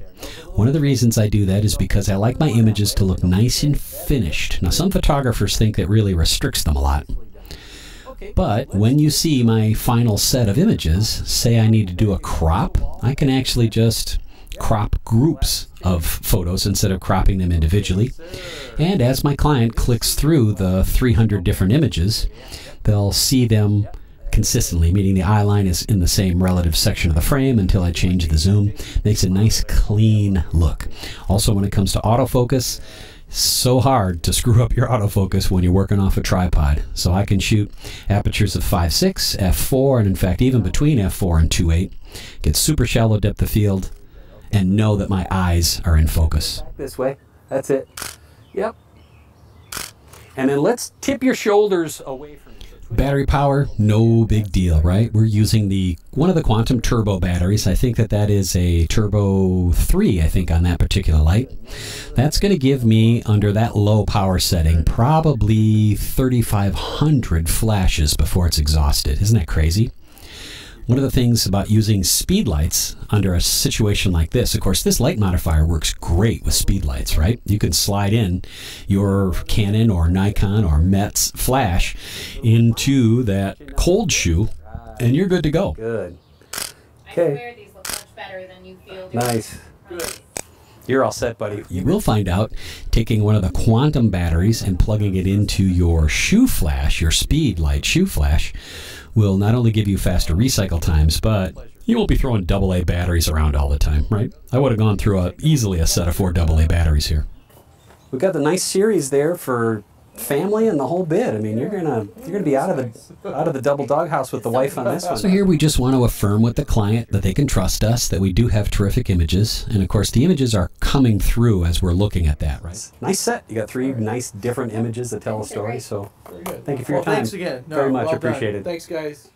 One of the reasons I do that is because I like my images to look nice and finished. Now, some photographers think that really restricts them a lot. But when you see my final set of images, say I need to do a crop, I can actually just crop groups of photos instead of cropping them individually. And as my client clicks through the 300 different images, they'll see them consistently, meaning the eye line is in the same relative section of the frame until I change the zoom. Makes a nice clean look. Also, when it comes to autofocus, so hard to screw up your autofocus when you're working off a tripod. So I can shoot apertures of 5.6, f4, and in fact even between f4 and 2.8, get super shallow depth of field, and know that my eyes are in focus. This way. That's it. Yep. And then let's tip your shoulders away from Battery power, no big deal, right? We're using one of the Quantum Turbo batteries. I think that is a Turbo 3, I think, on that particular light. That's going to give me, under that low power setting, probably 3,500 flashes before it's exhausted. Isn't that crazy? One of the things about using speed lights under a situation like this, of course, this light modifier works great with speed lights, right? You can slide in your Canon or Nikon or Metz flash into that Coldshoe, and you're good to go. Good. I swear these look much better than you feel. Nice. Good. You're all set, buddy. You will find out taking one of the Quantum batteries and plugging it into your ShootFlash, your speed light ShootFlash, will not only give you faster recycle times, but you won't be throwing AA batteries around all the time, right? I would have gone through easily a set of 4 AA batteries here. We've got the nice series there for family and the whole bit. I mean, you're gonna be out of the double doghouse with the wife on this one. So here we just want to affirm with the client that they can trust us, that we do have terrific images, and of course the images are coming through as we're looking at that, right? Nice set. You got 3 nice different images that tell a story. So Very good. Thank you for your time. Thanks again. Very much well appreciated. Thanks, guys.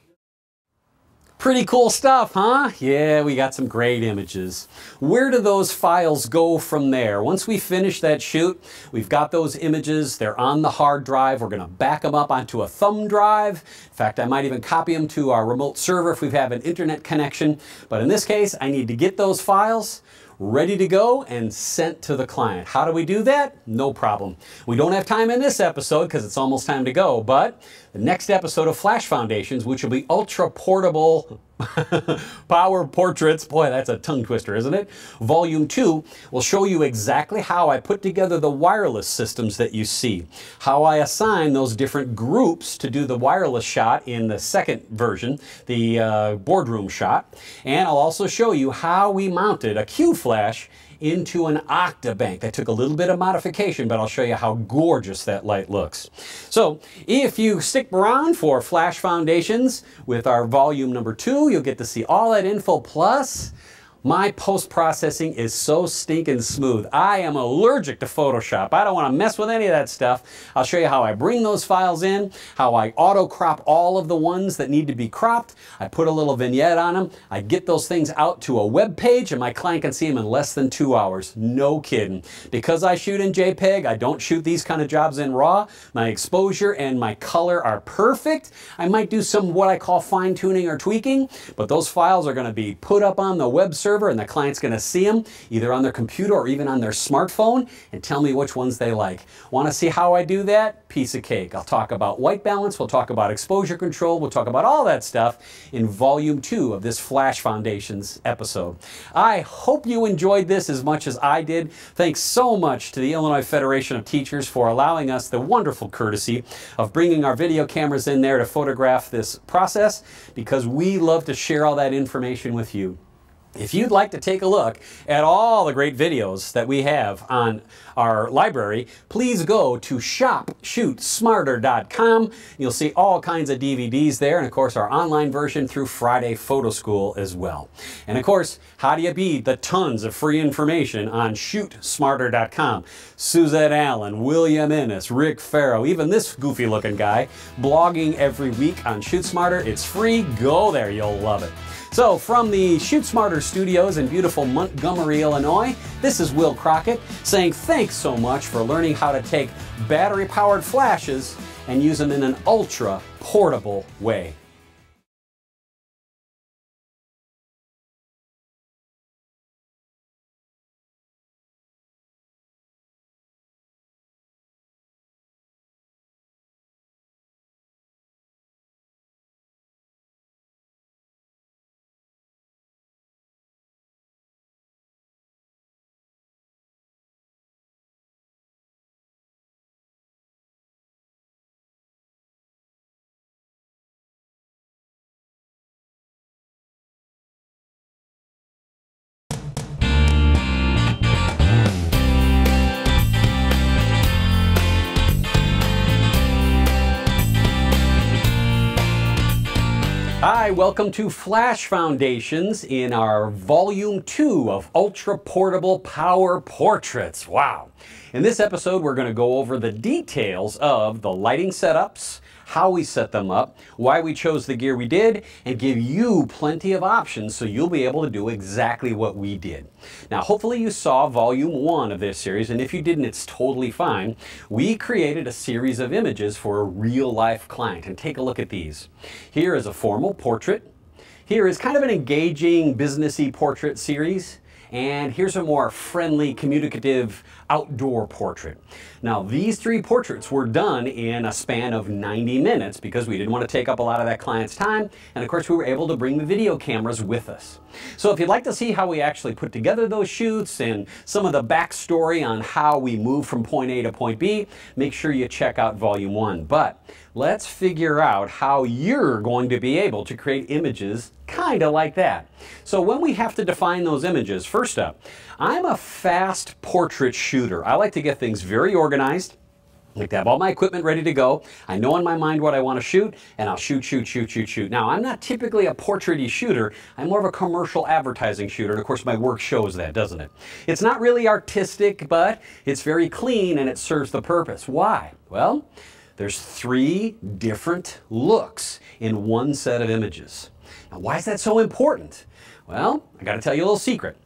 Pretty cool stuff, huh? Yeah, we got some great images. Where do those files go from there? Once we finish that shoot, we've got those images. They're on the hard drive. We're going to back them up onto a thumb drive. In fact, I might even copy them to our remote server if we have an internet connection. But in this case, I need to get those files ready to go and sent to the client. How do we do that? No problem. We don't have time in this episode because it's almost time to go, but the next episode of Flash Foundations, which will be ultra portable power portraits. Boy, that's a tongue twister, isn't it? Volume 2 will show you exactly how I put together the wireless systems that you see, how I assign those different groups to do the wireless shot in the second version, the boardroom shot, and I'll also show you how we mounted a Qflash into an Octa bank. That took a little bit of modification, but I'll show you how gorgeous that light looks. So if you stick around for Flash Foundations with our volume number 2, you'll get to see all that info, plus my post-processing is so stinking smooth. I am allergic to Photoshop. I don't want to mess with any of that stuff. I'll show you how I bring those files in, how I auto-crop all of the ones that need to be cropped. I put a little vignette on them. I get those things out to a web page, and my client can see them in less than 2 hours. No kidding. Because I shoot in JPEG, I don't shoot these kind of jobs in RAW. My exposure and my color are perfect. I might do some what I call fine-tuning or tweaking, but those files are going to be put up on the web server, and the client's going to see them either on their computer or even on their smartphone and tell me which ones they like. Want to see how I do that? Piece of cake. I'll talk about white balance, we'll talk about exposure control, we'll talk about all that stuff in volume 2 of this Flash Foundations episode. I hope you enjoyed this as much as I did. Thanks so much to the Illinois Federation of Teachers for allowing us the wonderful courtesy of bringing our video cameras in there to photograph this process, because we love to share all that information with you. If you'd like to take a look at all the great videos that we have on our library, please go to shop.shootsmarter.com. You'll see all kinds of DVDs there, and of course our online version through Friday Photo School as well. And of course, how do you beat the tons of free information on ShootSmarter.com? Suzette Allen, William Ennis, Rick Ferro, even this goofy looking guy, blogging every week on ShootSmarter. It's free. Go there. You'll love it. So from the ShootSmarter studios in beautiful Montgomery, Illinois, this is Will Crockett saying thanks so much for learning how to take battery-powered flashes and use them in an ultra-portable way. Hi, welcome to Flash Foundations in our Volume 2 of Ultra Portable Power Portraits. Wow. In this episode, we're going to go over the details of the lighting setups, how we set them up, why we chose the gear we did, and give you plenty of options so you'll be able to do exactly what we did. Now, hopefully you saw Volume 1 of this series, and if you didn't, it's totally fine. We created a series of images for a real-life client, and take a look at these. Here is a formal portrait. Here is kind of an engaging, businessy portrait series. And here's a more friendly, communicative outdoor portrait. Now, these 3 portraits were done in a span of 90 minutes because we didn't want to take up a lot of that client's time. And of course, we were able to bring the video cameras with us. So if you'd like to see how we actually put together those shoots and some of the backstory on how we move from point A to point B, make sure you check out Volume 1. But let's figure out how you're going to be able to create images kind of like that. So when we have to define those images, first up, I'm a fast portrait shooter. I like to get things very organized. I like to have all my equipment ready to go. I know in my mind what I want to shoot, and I'll shoot. Now, I'm not typically a portrait-y shooter. I'm more of a commercial advertising shooter, and of course my work shows that, doesn't it? It's not really artistic, but it's very clean and it serves the purpose. Why? Well, there's 3 different looks in one set of images. Now, why is that so important? Well, I got to tell you a little secret.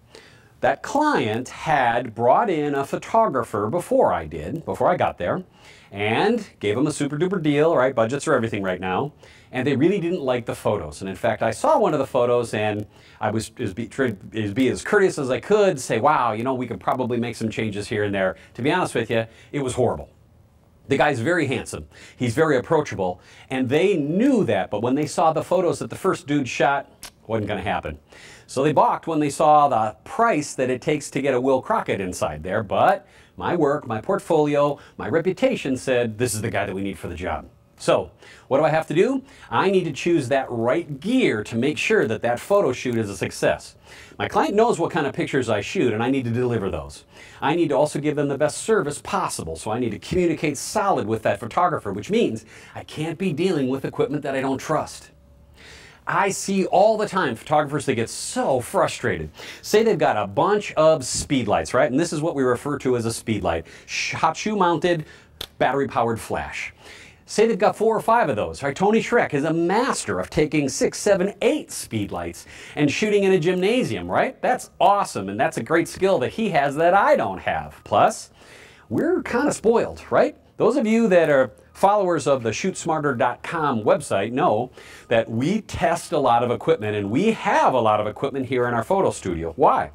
That client had brought in a photographer before I got there, and gave them a super duper deal, right? Budgets are everything right now. And they really didn't like the photos. And in fact, I saw one of the photos and I was be as courteous as I could, say, wow, you know, we could probably make some changes here and there. To be honest with you, it was horrible. The guy's very handsome. He's very approachable, and they knew that, but when they saw the photos that the first dude shot, wasn't going to happen. So they balked when they saw the price that it takes to get a Will Crockett inside there, but my work, my portfolio, my reputation said this is the guy that we need for the job. So what do I have to do? I need to choose that right gear to make sure that that photo shoot is a success. My client knows what kind of pictures I shoot, and I need to deliver those. I need to also give them the best service possible, so I need to communicate solid with that photographer, which means I can't be dealing with equipment that I don't trust. I see all the time photographers that get so frustrated. Say they've got a bunch of speed lights, right? And this is what we refer to as a speed light. Hot shoe mounted, battery powered flash. Say they've got 4 or 5 of those, right? Tony Schreck is a master of taking 6, 7, 8 speed lights and shooting in a gymnasium, right? That's awesome, and that's a great skill that he has that I don't have. Plus, we're kind of spoiled, right? Those of you that are followers of the ShootSmarter.com website know that we test a lot of equipment, and we have a lot of equipment here in our photo studio. Why?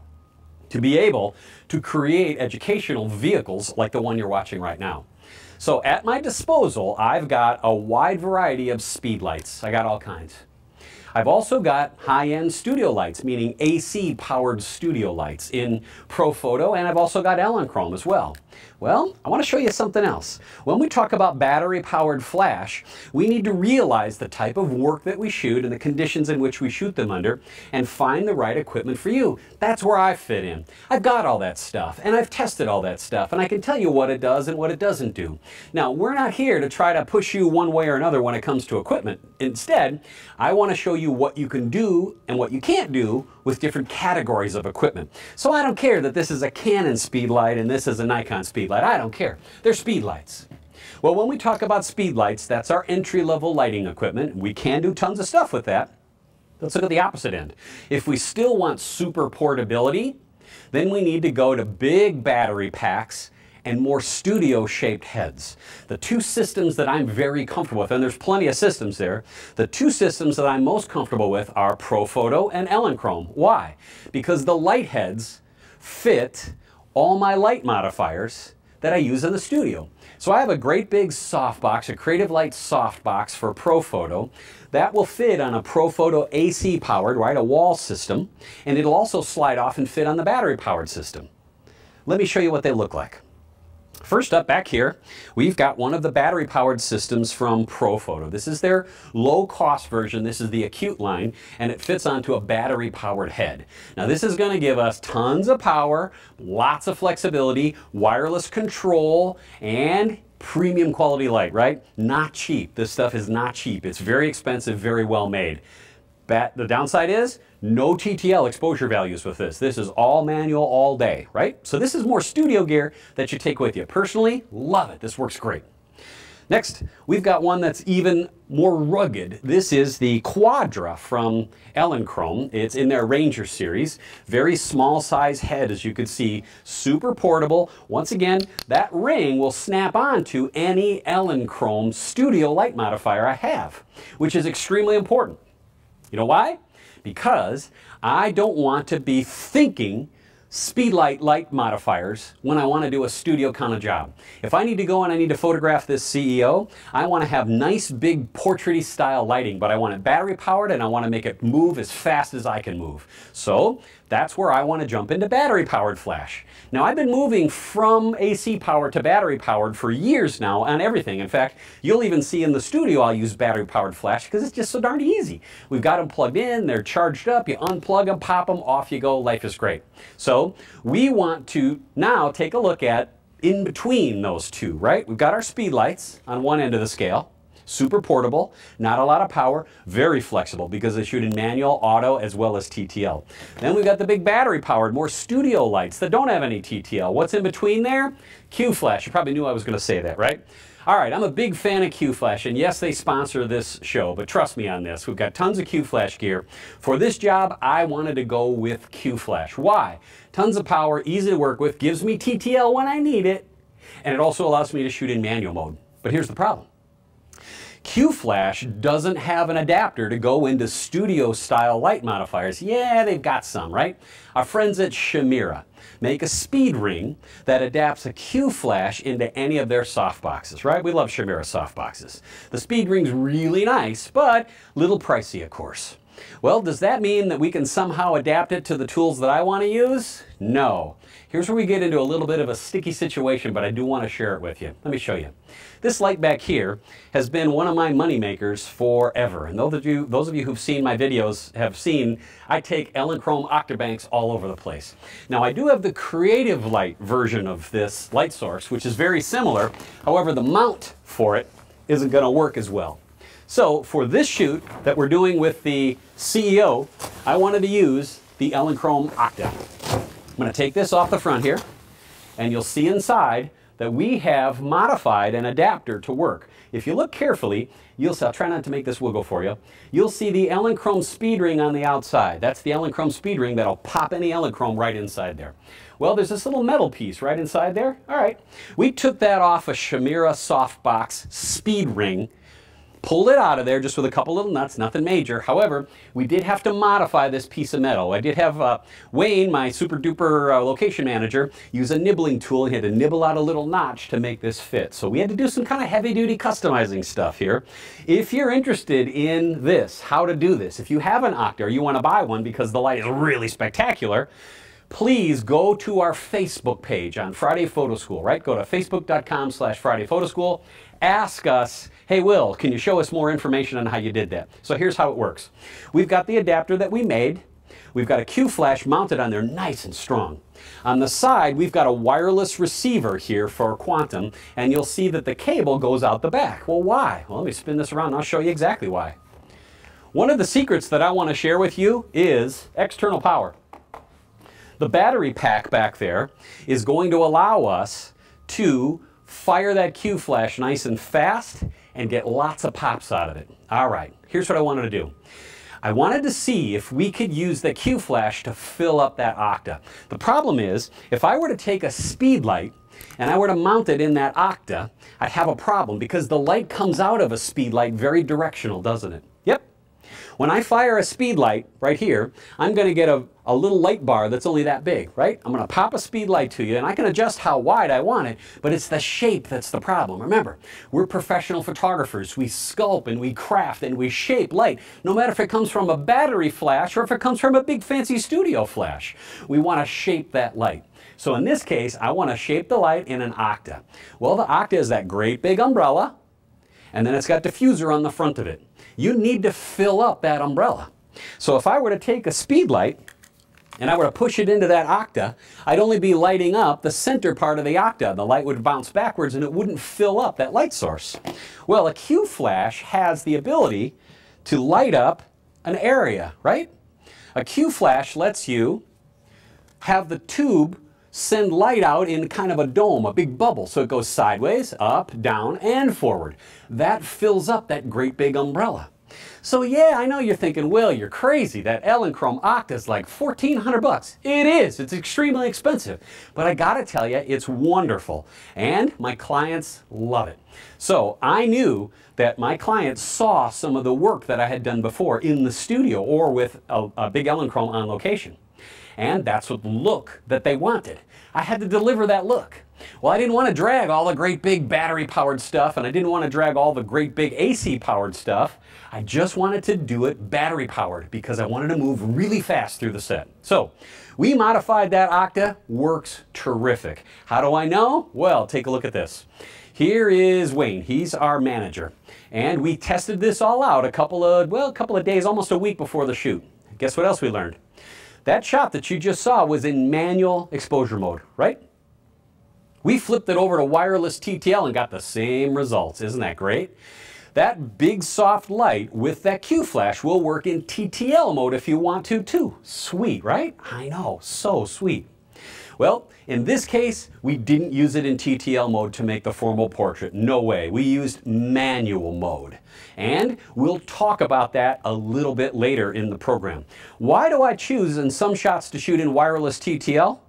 To be able to create educational vehicles like the one you're watching right now. So at my disposal, I've got a wide variety of speed lights. I got all kinds. I've also got high-end studio lights, meaning AC powered studio lights in Profoto, and I've also got Elinchrom as well. Well, I want to show you something else. When we talk about battery-powered flash, we need to realize the type of work that we shoot and the conditions in which we shoot them under and find the right equipment for you. That's where I fit in. I've got all that stuff, and I've tested all that stuff, and I can tell you what it does and what it doesn't do. Now, we're not here to try to push you one way or another when it comes to equipment. Instead, I want to show you what you can do and what you can't do with different categories of equipment. So I don't care that this is a Canon speed light and this is a Nikon speed light. I don't care. They're speed lights. Well, when we talk about speed lights, that's our entry-level lighting equipment. We can do tons of stuff with that. Let's look at the opposite end. If we still want super portability, then we need to go to big battery packs and more studio-shaped heads. The two systems that I'm very comfortable with, and there's plenty of systems there, the two systems that I'm most comfortable with are Profoto and Elinchrom. Why? Because the light heads fit all my light modifiers that I use in the studio. So I have a great big softbox, a Creative Light softbox for Profoto. That will fit on a Profoto AC powered, right, a wall system, and it'll also slide off and fit on the battery powered system. Let me show you what they look like. First up, back here, we've got one of the battery-powered systems from Profoto. This is their low-cost version. This is the Acute line, and it fits onto a battery-powered head. Now, this is going to give us tons of power, lots of flexibility, wireless control, and premium quality light, right? Not cheap. This stuff is not cheap. It's very expensive, very well made. The downside is no TTL exposure values with this. This is all manual all day, right? So this is more studio gear that you take with you. Personally, love it. This works great. Next, we've got one that's even more rugged. This is the Quadra from Elinchrom. It's in their Ranger series. Very small size head, as you can see. Super portable. Once again, that ring will snap onto any Elinchrom studio light modifier I have, which is extremely important. You know why? Because I don't want to be thinking speedlight light modifiers when I want to do a studio kind of job. If I need to go and I need to photograph this CEO, I want to have nice big portrait-y style lighting, but I want it battery powered and I want to make it move as fast as I can move. So that's where I want to jump into battery powered flash. Now I've been moving from AC powered to battery powered for years now on everything. In fact, you'll even see in the studio I'll use battery powered flash because it's just so darn easy. We've got them plugged in, they're charged up, you unplug them, pop them, off you go, life is great. So we want to now take a look at in between those two, right? We've got our speed lights on one end of the scale. Super portable, not a lot of power, very flexible because they shoot in manual, auto, as well as TTL. Then we've got the big battery powered, more studio lights that don't have any TTL. What's in between there? Qflash. You probably knew I was going to say that, right? All right, I'm a big fan of Qflash, and yes, they sponsor this show, but trust me on this. We've got tons of Qflash gear. For this job, I wanted to go with Qflash. Why? Tons of power, easy to work with, gives me TTL when I need it, and it also allows me to shoot in manual mode. But here's the problem. Qflash doesn't have an adapter to go into studio-style light modifiers. Yeah, they've got some, right? Our friends at ShootSmarter make a Speedring that adapts a Qflash into any of their softboxes, right? We love ShootSmarter softboxes. The Speedring's really nice, but a little pricey, of course. Well, does that mean that we can somehow adapt it to the tools that I want to use? No. Here's where we get into a little bit of a sticky situation, but I do want to share it with you. Let me show you. This light back here has been one of my money makers forever. And those of you who've seen my videos have seen I take Elinchrom Octabanks all over the place. Now I do have the creative light version of this light source, which is very similar. However, the mount for it isn't going to work as well. So for this shoot that we're doing with the CEO, I wanted to use the Elinchrom Octa. I'm going to take this off the front here, and you'll see inside that we have modified an adapter to work. If you look carefully, you'll see, I'll try not to make this wiggle for you, you'll see the Elinchrom Speedring on the outside. That's the Elinchrom Speedring that'll pop any Elinchrom right inside there. Well, there's this little metal piece right inside there. All right, we took that off a ShootSmarter Softbox Speedring, pulled it out of there just with a couple little nuts, nothing major. However, we did have to modify this piece of metal. I did have Wayne, my super duper location manager, use a nibbling tool. He had to nibble out a little notch to make this fit. So we had to do some kind of heavy duty customizing stuff here. If you're interested in this, how to do this, if you have an Octa or you want to buy one because the light is really spectacular, please go to our Facebook page on Friday Photo School, right? Go to facebook.com/Friday Photo School. Ask us, hey Will, can you show us more information on how you did that? So here's how it works. We've got the adapter that we made. We've got a Qflash mounted on there nice and strong. On the side, we've got a wireless receiver here for quantum, and you'll see that the cable goes out the back. Well, why? Well, let me spin this around and I'll show you exactly why. One of the secrets that I want to share with you is external power. The battery pack back there is going to allow us to fire that Qflash nice and fast and get lots of pops out of it. All right, here's what I wanted to do. I wanted to see if we could use the Qflash to fill up that Octa. The problem is, if I were to take a speed light and I were to mount it in that Octa, I'd have a problem because the light comes out of a speed light very directional, doesn't it? Yep. When I fire a speed light right here, I'm going to get a little light bar that's only that big, right? I'm going to pop a speed light to you and I can adjust how wide I want it, but it's the shape that's the problem. Remember, we're professional photographers. We sculpt and we craft and we shape light, no matter if it comes from a battery flash or if it comes from a big fancy studio flash. We want to shape that light. So in this case, I want to shape the light in an Octa. Well, the Octa is that great big umbrella, and then it's got diffuser on the front of it. You need to fill up that umbrella. So if I were to take a speed light and I were to push it into that Octa, I'd only be lighting up the center part of the Octa. The light would bounce backwards and it wouldn't fill up that light source. Well, a Qflash has the ability to light up an area, right? A Qflash lets you have the tube send light out in kind of a dome, a big bubble. So it goes sideways, up, down, and forward. That fills up that great big umbrella. So yeah, I know you're thinking, Will, you're crazy. That Elinchrom Octa is like 1,400 bucks. It is. It's extremely expensive. But I gotta tell you, it's wonderful. And my clients love it. So I knew that my clients saw some of the work that I had done before in the studio or with a big Elinchrom on location. And that's what the look that they wanted. I had to deliver that look. Well, I didn't want to drag all the great big battery powered stuff, and I didn't want to drag all the great big AC powered stuff. I just wanted to do it battery powered because I wanted to move really fast through the set. So we modified that Octa, works terrific. How do I know? Well, take a look at this. Here is Wayne, he's our manager. And we tested this all out a couple of days, almost a week before the shoot. Guess what else we learned? That shot that you just saw was in manual exposure mode, right? We flipped it over to wireless TTL and got the same results. Isn't that great? That big soft light with that Qflash will work in TTL mode if you want to too. Sweet, right? I know, so sweet. Well, in this case, we didn't use it in TTL mode to make the formal portrait. No way. We used manual mode. And we'll talk about that a little bit later in the program. Why do I choose in some shots to shoot in wireless TTL?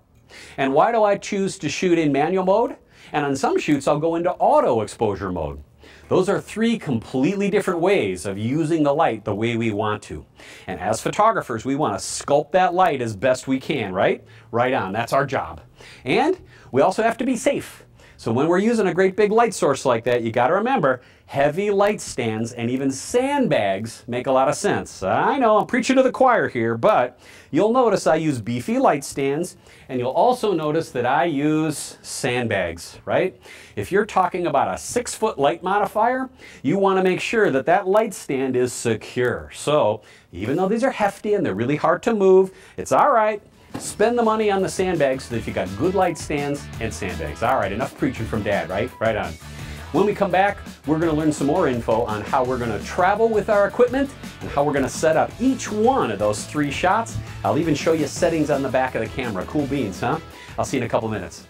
And why do I choose to shoot in manual mode? And on some shoots, I'll go into auto exposure mode. Those are three completely different ways of using the light the way we want to. And as photographers, we want to sculpt that light as best we can, right? Right on, that's our job. And we also have to be safe. So when we're using a great big light source like that, you got to remember, heavy light stands and even sandbags make a lot of sense. I know I'm preaching to the choir here, but you'll notice I use beefy light stands, and you'll also notice that I use sandbags, right? If you're talking about a 6-foot light modifier, you want to make sure that that light stand is secure. So even though these are hefty and they're really hard to move, it's all right. Spend the money on the sandbags so that you've got good light stands and sandbags. All right, enough preaching from Dad, right? Right on. When we come back, we're going to learn some more info on how we're going to travel with our equipment and how we're going to set up each one of those 3 shots. I'll even show you settings on the back of the camera. Cool beans, huh? I'll see you in a couple minutes.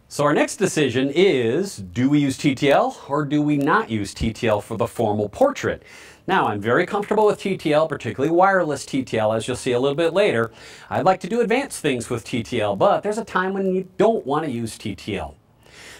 So our next decision is, do we use TTL or do we not use TTL for the formal portrait? Now, I'm very comfortable with TTL, particularly wireless TTL, as you'll see a little bit later. I'd like to do advanced things with TTL, but there's a time when you don't want to use TTL.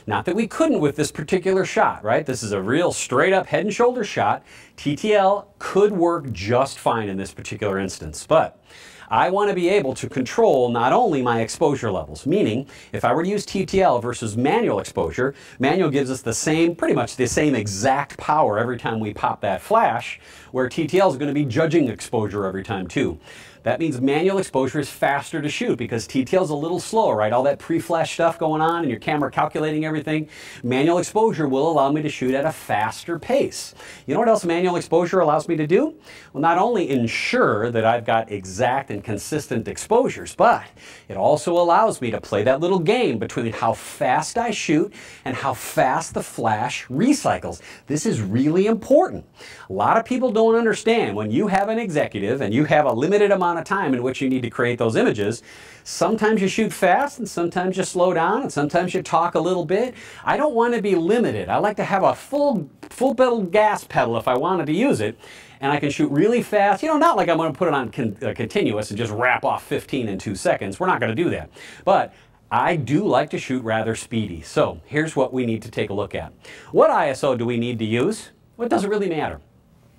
Not that we couldn't with this particular shot, right? This is a real straight up head and shoulder shot. TTL could work just fine in this particular instance, but I want to be able to control not only my exposure levels, meaning if I were to use TTL versus manual exposure, manual gives us the same, pretty much the same exact power every time we pop that flash, where TTL is going to be judging exposure every time too. That means manual exposure is faster to shoot because TTL is a little slower, right? All that pre-flash stuff going on and your camera calculating everything. Manual exposure will allow me to shoot at a faster pace. You know what else manual exposure allows me to do? Well, not only ensure that I've got exact and consistent exposures, but it also allows me to play that little game between how fast I shoot and how fast the flash recycles. This is really important. A lot of people don't understand when you have an executive and you have a limited amount of time in which you need to create those images. Sometimes you shoot fast and sometimes you slow down and sometimes you talk a little bit. I don't want to be limited. I like to have a full pedal gas pedal if I wanted to use it, and I can shoot really fast. You know, not like I'm going to put it on continuous and just wrap off 15 in 2 seconds. We're not going to do that. But I do like to shoot rather speedy. So here's what we need to take a look at. What ISO do we need to use? Well, it doesn't really matter.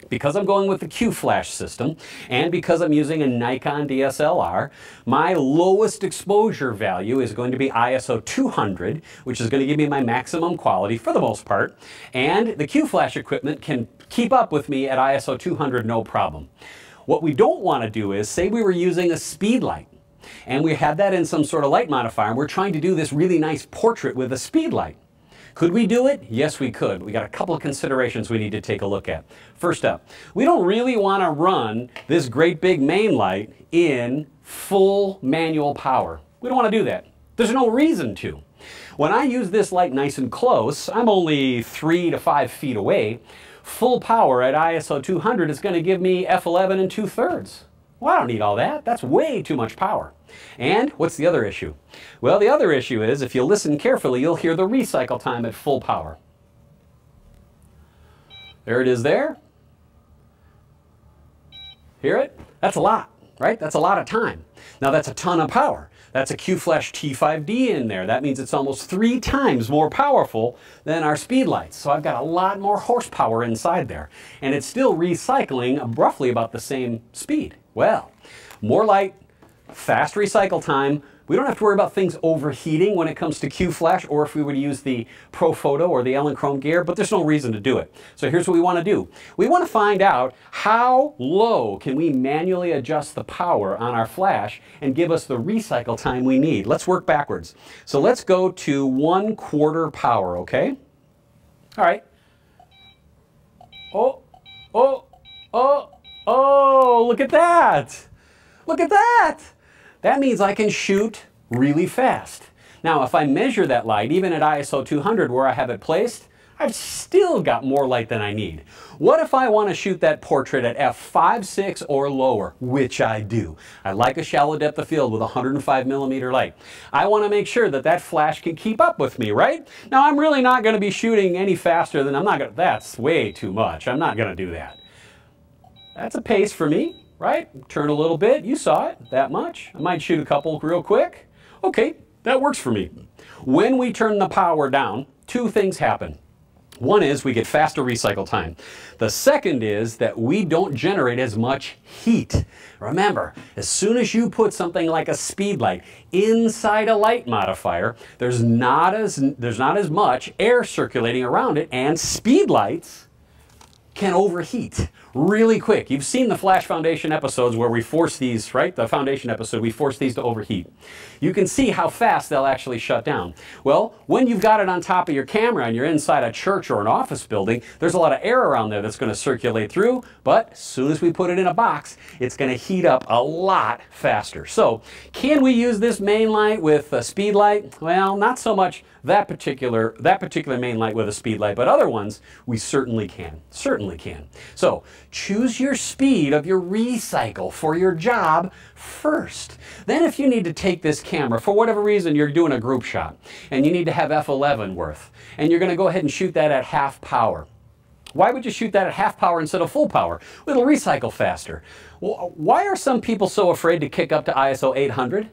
Because I'm going with the Qflash system and because I'm using a Nikon DSLR, my lowest exposure value is going to be ISO 200, which is going to give me my maximum quality for the most part. And the Qflash equipment can keep up with me at ISO 200 no problem. What we don't want to do is, say we were using a speed light and we had that in some sort of light modifier and we're trying to do this really nice portrait with a speed light. Could we do it? Yes, we could. We got a couple of considerations we need to take a look at. First up, we don't really want to run this great big main light in full manual power. We don't want to do that. There's no reason to. When I use this light nice and close, I'm only 3 to 5 feet away. Full power at ISO 200 is going to give me f11 and 2/3. Well, I don't need all that. That's way too much power. And what's the other issue? Well, the other issue is, if you listen carefully, you'll hear the recycle time at full power. There it is there. Hear it? That's a lot, right? That's a lot of time. Now that's a ton of power. That's a Qflash T5D in there. That means it's almost 3 times more powerful than our speed lights. So I've got a lot more horsepower inside there. And it's still recycling roughly about the same speed. Well, more light, fast recycle time. We don't have to worry about things overheating when it comes to Qflash or if we would use the Profoto or the Elinchrom gear, but there's no reason to do it. So here's what we want to do. We want to find out how low can we manually adjust the power on our flash and give us the recycle time we need. Let's work backwards. So let's go to 1/4 power, okay? All right. Oh, look at that. Look at that. That means I can shoot really fast. Now, if I measure that light, even at ISO 200 where I have it placed, I've still got more light than I need. What if I want to shoot that portrait at f5.6 or lower, which I do? I like a shallow depth of field with 105mm light. I want to make sure that that flash can keep up with me, right? Now, I'm really not going to be shooting any faster than that's way too much. I'm not going to do that. That's a pace for me. Right? Turn a little bit. You saw it. That much. I might shoot a couple real quick. Okay, that works for me. When we turn the power down, 2 things happen. One is we get faster recycle time. The second is that we don't generate as much heat. Remember, as soon as you put something like a speed light inside a light modifier, there's not as much air circulating around it, and speed lights can overheat really quick. You've seen the Flash Foundation episodes where we force these, right? The Foundation episode, we force these to overheat. You can see how fast they'll actually shut down. Well, when you've got it on top of your camera and you're inside a church or an office building, there's a lot of air around there that's going to circulate through, but as soon as we put it in a box, it's going to heat up a lot faster. So, can we use this main light with a speed light? Well, not so much that particular main light with a speed light, but other ones we certainly can. So choose your speed of your recycle for your job first. Then if you need to take this camera, for whatever reason you're doing a group shot and you need to have f11 worth, and you're going to go ahead and shoot that at half power. Why would you shoot that at half power instead of full power? It'll recycle faster. Well, why are some people so afraid to kick up to ISO 800?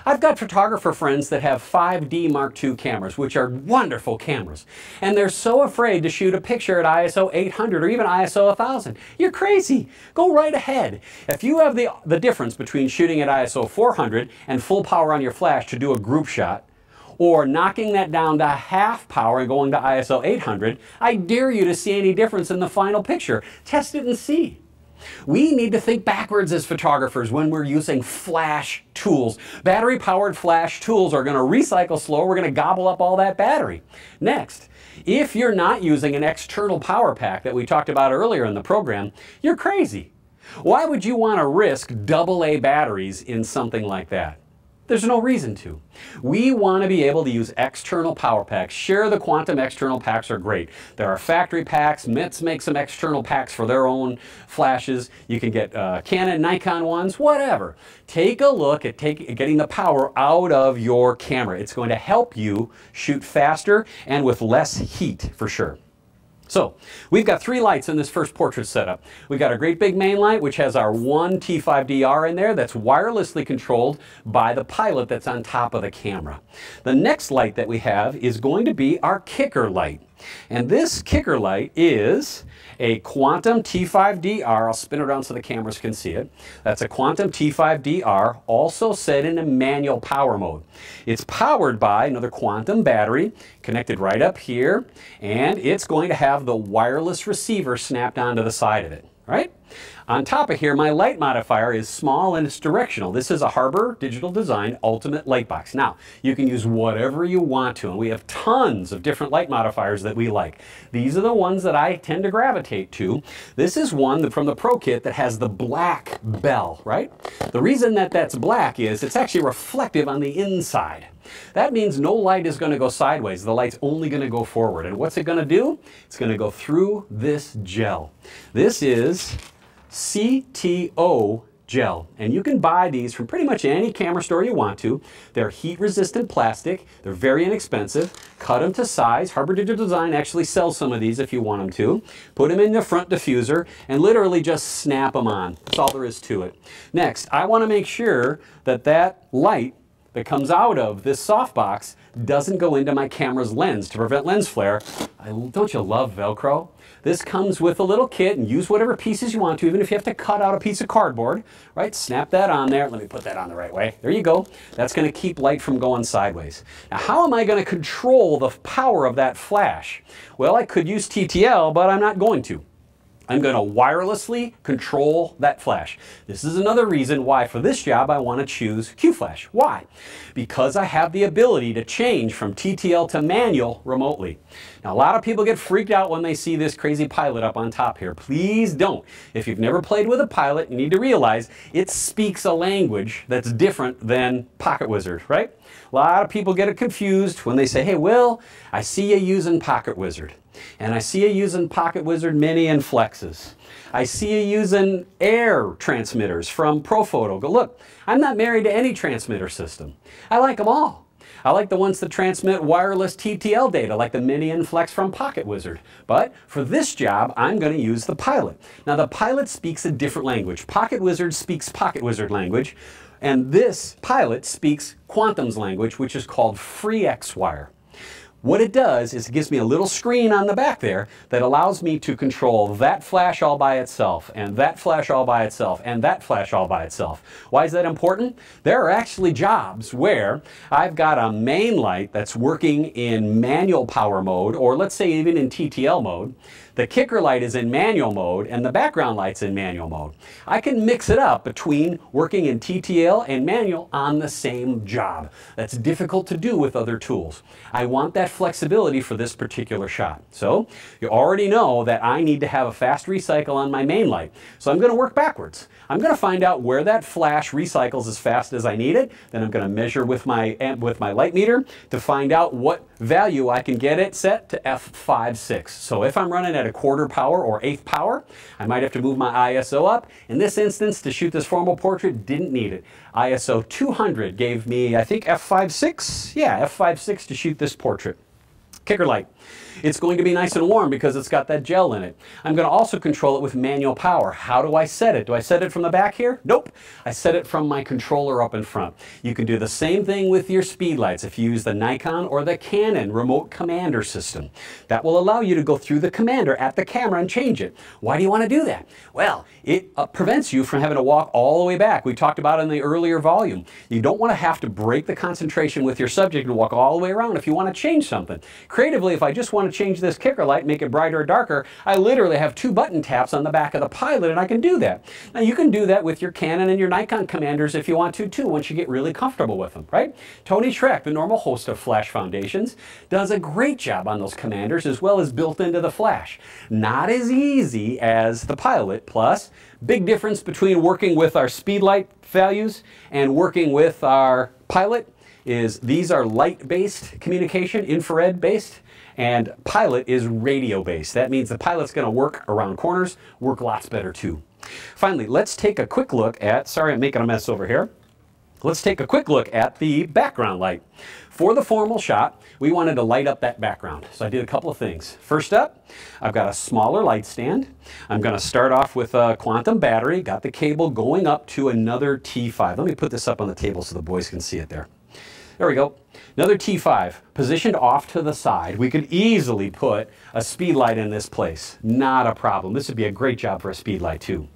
I've got photographer friends that have 5D Mark II cameras, which are wonderful cameras, and they're so afraid to shoot a picture at ISO 800 or even ISO 1000. You're crazy. Go right ahead. If you have the difference between shooting at ISO 400 and full power on your flash to do a group shot, or knocking that down to half power and going to ISO 800, I dare you to see any difference in the final picture. Test it and see. We need to think backwards as photographers when we're using flash tools. Battery-powered flash tools are going to recycle slower. We're going to gobble up all that battery. Next, if you're not using an external power pack that we talked about earlier in the program, you're crazy. Why would you want to risk AA batteries in something like that? There's no reason to. We want to be able to use external power packs. Sure, the Quantum external packs are great. There are factory packs. MITS make some external packs for their own flashes. You can get Canon, Nikon ones, whatever. Take a look at getting the power out of your camera. It's going to help you shoot faster and with less heat for sure. So, we've got 3 lights in this first portrait setup. We've got a great big main light, which has our one T5DR in there that's wirelessly controlled by the pilot that's on top of the camera. The next light that we have is going to be our kicker light. And this kicker light is a Quantum T5DR. I'll spin it around so the cameras can see it. That's a Quantum T5DR, also set in a manual power mode. It's powered by another Quantum battery connected right up here, and it's going to have the wireless receiver snapped onto the side of it, right? On top of here, my light modifier is small and it's directional. This is a Harbor Digital Design Ultimate Lightbox. Now, you can use whatever you want to, and we have tons of different light modifiers that we like. These are the ones that I tend to gravitate to. This is one from the Pro Kit that has the black bell, right? The reason that that's black is it's actually reflective on the inside. That means no light is going to go sideways. The light's only going to go forward. And what's it going to do? It's going to go through this gel. This is CTO gel, and you can buy these from pretty much any camera store you want to. They're heat-resistant plastic. They're very inexpensive. Cut them to size. Harbor Digital Design actually sells some of these if you want them to. Put them in the front diffuser and literally just snap them on. That's all there is to it. Next, I want to make sure that that light that comes out of this softbox doesn't go into my camera's lens to prevent lens flare. Don't you love Velcro? This comes with a little kit, and use whatever pieces you want to, even if you have to cut out a piece of cardboard, right? Snap that on there. Let me put that on the right way. There you go. That's going to keep light from going sideways. Now, how am I going to control the power of that flash? Well, I could use TTL, but I'm not going to. I'm going to wirelessly control that flash. This is another reason why for this job I want to choose Qflash. Why? Because I have the ability to change from TTL to manual remotely. Now, a lot of people get freaked out when they see this crazy pilot up on top here. Please don't. If you've never played with a pilot, you need to realize it speaks a language that's different than Pocket Wizard, right? A lot of people get it confused when they say, hey, Will, I see you using Pocket Wizard. And I see you using Pocket Wizard Mini and Flexes. I see you using air transmitters from Profoto. Go look, I'm not married to any transmitter system. I like them all. I like the ones that transmit wireless TTL data, like the Mini and Flex from Pocket Wizard. But for this job, I'm going to use the Pilot. Now, the Pilot speaks a different language. Pocket Wizard speaks Pocket Wizard language, and this Pilot speaks Quantum's language, which is called FreeXWire. What it does is it gives me a little screen on the back there that allows me to control that flash all by itself, and that flash all by itself, and that flash all by itself. Why is that important? There are actually jobs where I've got a main light that's working in manual power mode, or let's say even in TTL mode. The kicker light is in manual mode and the background light's in manual mode. I can mix it up between working in TTL and manual on the same job. That's difficult to do with other tools. I want that flexibility for this particular shot. So you already know that I need to have a fast recycle on my main light. So I'm going to work backwards. I'm going to find out where that flash recycles as fast as I need it. Then I'm going to measure with my light meter to find out what value I can get it set to f5.6. So if I'm running at a quarter power or eighth power, I might have to move my ISO up. In this instance, to shoot this formal portrait, didn't need it. ISO 200 gave me, I think, f5.6? Yeah, f5.6 to shoot this portrait. Kicker light. It's going to be nice and warm because it's got that gel in it. I'm going to also control it with manual power. How do I set it? Do I set it from the back here? Nope. I set it from my controller up in front. You can do the same thing with your speed lights if you use the Nikon or the Canon remote commander system. That will allow you to go through the commander at the camera and change it. Why do you want to do that? Well, it prevents you from having to walk all the way back. We talked about it in the earlier volume. You don't want to have to break the concentration with your subject and walk all the way around if you want to change something. Creatively, if I just want to change this kicker light, make it brighter or darker, I literally have 2 button taps on the back of the Pilot and I can do that. Now you can do that with your Canon and your Nikon commanders if you want to too, once you get really comfortable with them, right? Tony Schreck, the normal host of Flash Foundations, does a great job on those commanders as well as built into the Flash. Not as easy as the Pilot, plus big difference between working with our speed light values and working with our Pilot is these are light-based communication, infrared-based, and Pilot is radio-based. That means the Pilot's going to work around corners, work lots better too. Finally, let's take a quick look at, sorry I'm making a mess over here. Let's take a quick look at the background light. For the formal shot, we wanted to light up that background. So I did a couple of things. First up, I've got a smaller light stand. I'm going to start off with a quantum battery, got the cable going up to another T5. Let me put this up on the table so the boys can see it there. There we go. Another T5 positioned off to the side. We could easily put a speed light in this place. Not a problem. This would be a great job for a speed light too.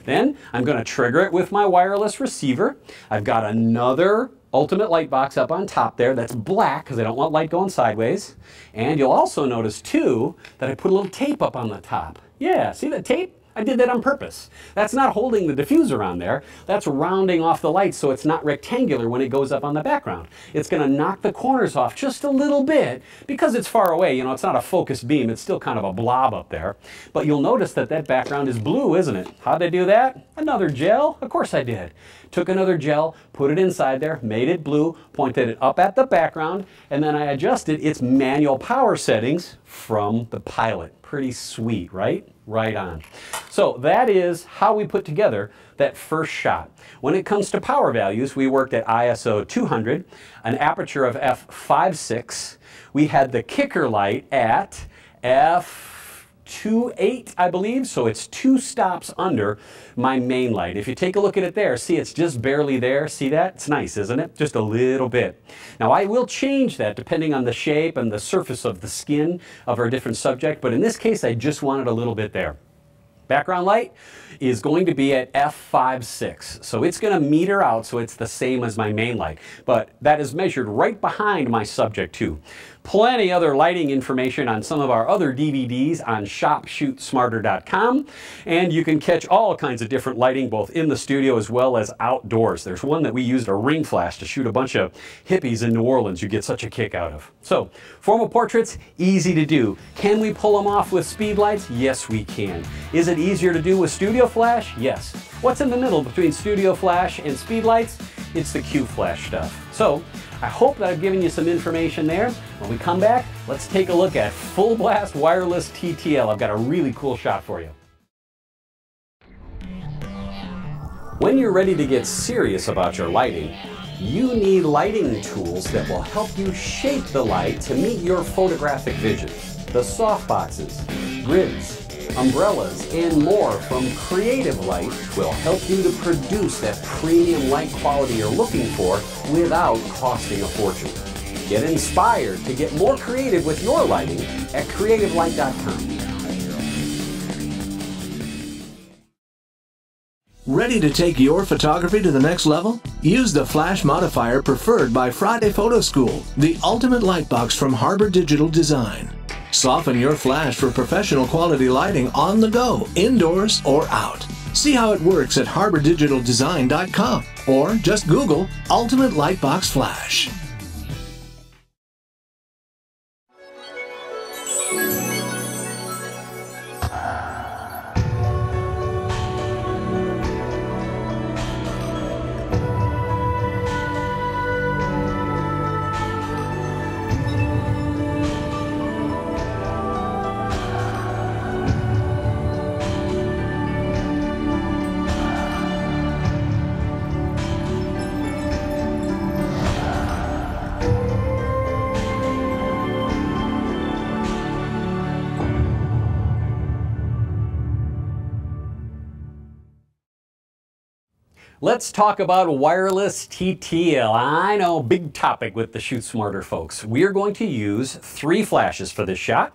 Then I'm going to trigger it with my wireless receiver. I've got another ultimate light box up on top there that's black because I don't want light going sideways. And you'll also notice too that I put a little tape up on the top. Yeah, see that tape? I did that on purpose. That's not holding the diffuser on there. That's rounding off the light so it's not rectangular when it goes up on the background. It's going to knock the corners off just a little bit because it's far away. You know, it's not a focused beam. It's still kind of a blob up there. But you'll notice that that background is blue, isn't it? How'd I do that? Another gel? Of course I did. Took another gel, put it inside there, made it blue, pointed it up at the background, and then I adjusted its manual power settings from the Pilot. Pretty sweet, right? Right on. So that is how we put together that first shot. When it comes to power values, we worked at ISO 200, an aperture of f5.6. We had the kicker light at f2.8, I believe, so it's 2 stops under my main light. If you take a look at it there, see it's just barely there. See that? It's nice, isn't it? Just a little bit. Now I will change that depending on the shape and the surface of the skin of our different subject, but in this case I just wanted a little bit there. Background light is going to be at f5.6, so it's going to meter out so it's the same as my main light, but that is measured right behind my subject too. Plenty other lighting information on some of our other DVDs on ShootSmarter.com, and you can catch all kinds of different lighting both in the studio as well as outdoors. There's one that we used a ring flash to shoot a bunch of hippies in New Orleans you get such a kick out of. So, formal portraits, easy to do. Can we pull them off with speed lights? Yes, we can. Is it easier to do with Studio Flash? Yes. What's in the middle between Studio Flash and speed lights? It's the Qflash stuff. So, I hope that I've given you some information there. When we come back, let's take a look at full blast wireless TTL. I've got a really cool shot for you. When you're ready to get serious about your lighting, you need lighting tools that will help you shape the light to meet your photographic vision. The softboxes, grids, umbrellas, and more from Creative Light will help you to produce that premium light quality you're looking for without costing a fortune. Get inspired to get more creative with your lighting at creativelight.com. Ready to take your photography to the next level? Use the flash modifier preferred by Friday Photo School, the ultimate lightbox from Harbor Digital Design. Soften your flash for professional quality lighting on the go, indoors or out. See how it works at harbordigitaldesign.com or just Google Ultimate Lightbox Flash. Let's talk about wireless TTL. I know, big topic with the ShootSmarter folks. We are going to use 3 flashes for this shot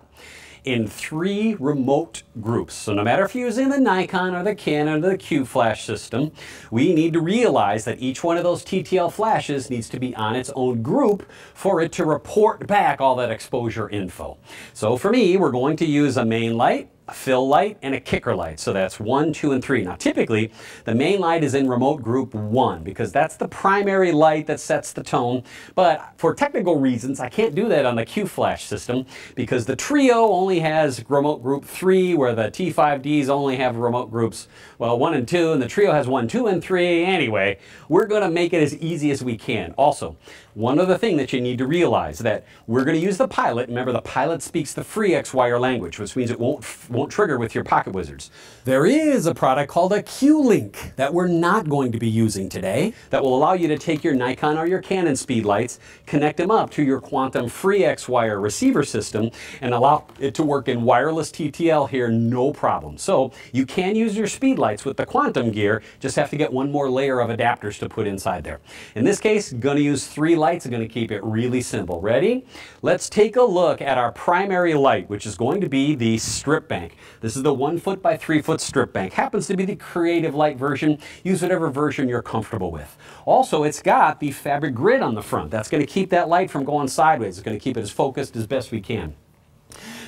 in 3 remote groups. So no matter if you're using the Nikon or the Canon or the Qflash system, we need to realize that each one of those TTL flashes needs to be on its own group for it to report back all that exposure info. So for me, we're going to use a main light, a fill light, and a kicker light. So that's 1, 2, and 3. Now typically, the main light is in remote group 1 because that's the primary light that sets the tone. But for technical reasons, I can't do that on the Qflash system because the Trio only has remote group 3, where the T5Ds only have remote groups, well, 1 and 2, and the Trio has 1, 2, and 3. Anyway, we're gonna make it as easy as we can. Also, one other thing that you need to realize, that we're going to use the Pilot. Remember, the Pilot speaks the FreeX-wire language, which means it won't trigger with your pocket wizards. There is a product called a Q-Link that we're not going to be using today that will allow you to take your Nikon or your Canon speed lights, connect them up to your Quantum FreeX-wire receiver system, and allow it to work in wireless TTL here, no problem. So you can use your speed lights with the Quantum gear, just have to get one more layer of adapters to put inside there. In this case, going to use 3 lights. I'm going to keep it really simple. Ready? Let's take a look at our primary light, which is going to be the strip bank. This is the 1 foot by 3 foot strip bank. Happens to be the Creative Light version. Use whatever version you're comfortable with. Also, it's got the fabric grid on the front. That's going to keep that light from going sideways. It's going to keep it as focused as best we can.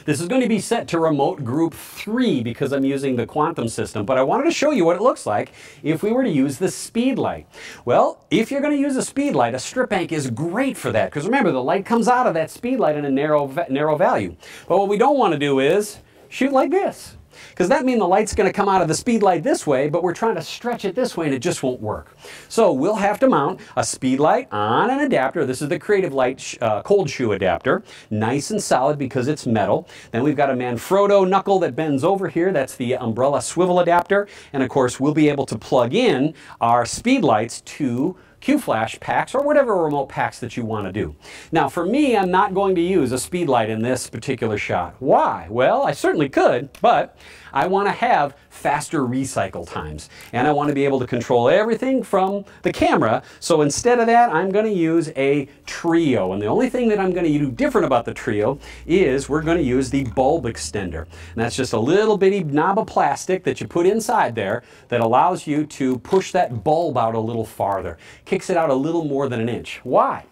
This is going to be set to remote group 3 because I'm using the Quantum system, but I wanted to show you what it looks like if we were to use the speed light. Well, if you're going to use a speed light, a strip bank is great for that because remember, the light comes out of that speed light in a narrow value. But what we don't want to do is shoot like this, because that means the light's going to come out of the speed light this way, but we're trying to stretch it this way and it just won't work. So we'll have to mount a speed light on an adapter. This is the Creative Light Coldshoe adapter. Nice and solid because it's metal. Then we've got a Manfrotto knuckle that bends over here. That's the umbrella swivel adapter. And of course, we'll be able to plug in our speed lights to Qflash packs or whatever remote packs that you want to do. Now for me, I'm not going to use a speed light in this particular shot. Why? Well, I certainly could, but I want to have faster recycle times and I want to be able to control everything from the camera. So instead of that, I'm going to use a Trio, and the only thing that I'm going to do different about the Trio is we're going to use the bulb extender, and that's just a little bitty knob of plastic that you put inside there that allows you to push that bulb out a little farther. Kicks it out a little more than an inch. Why?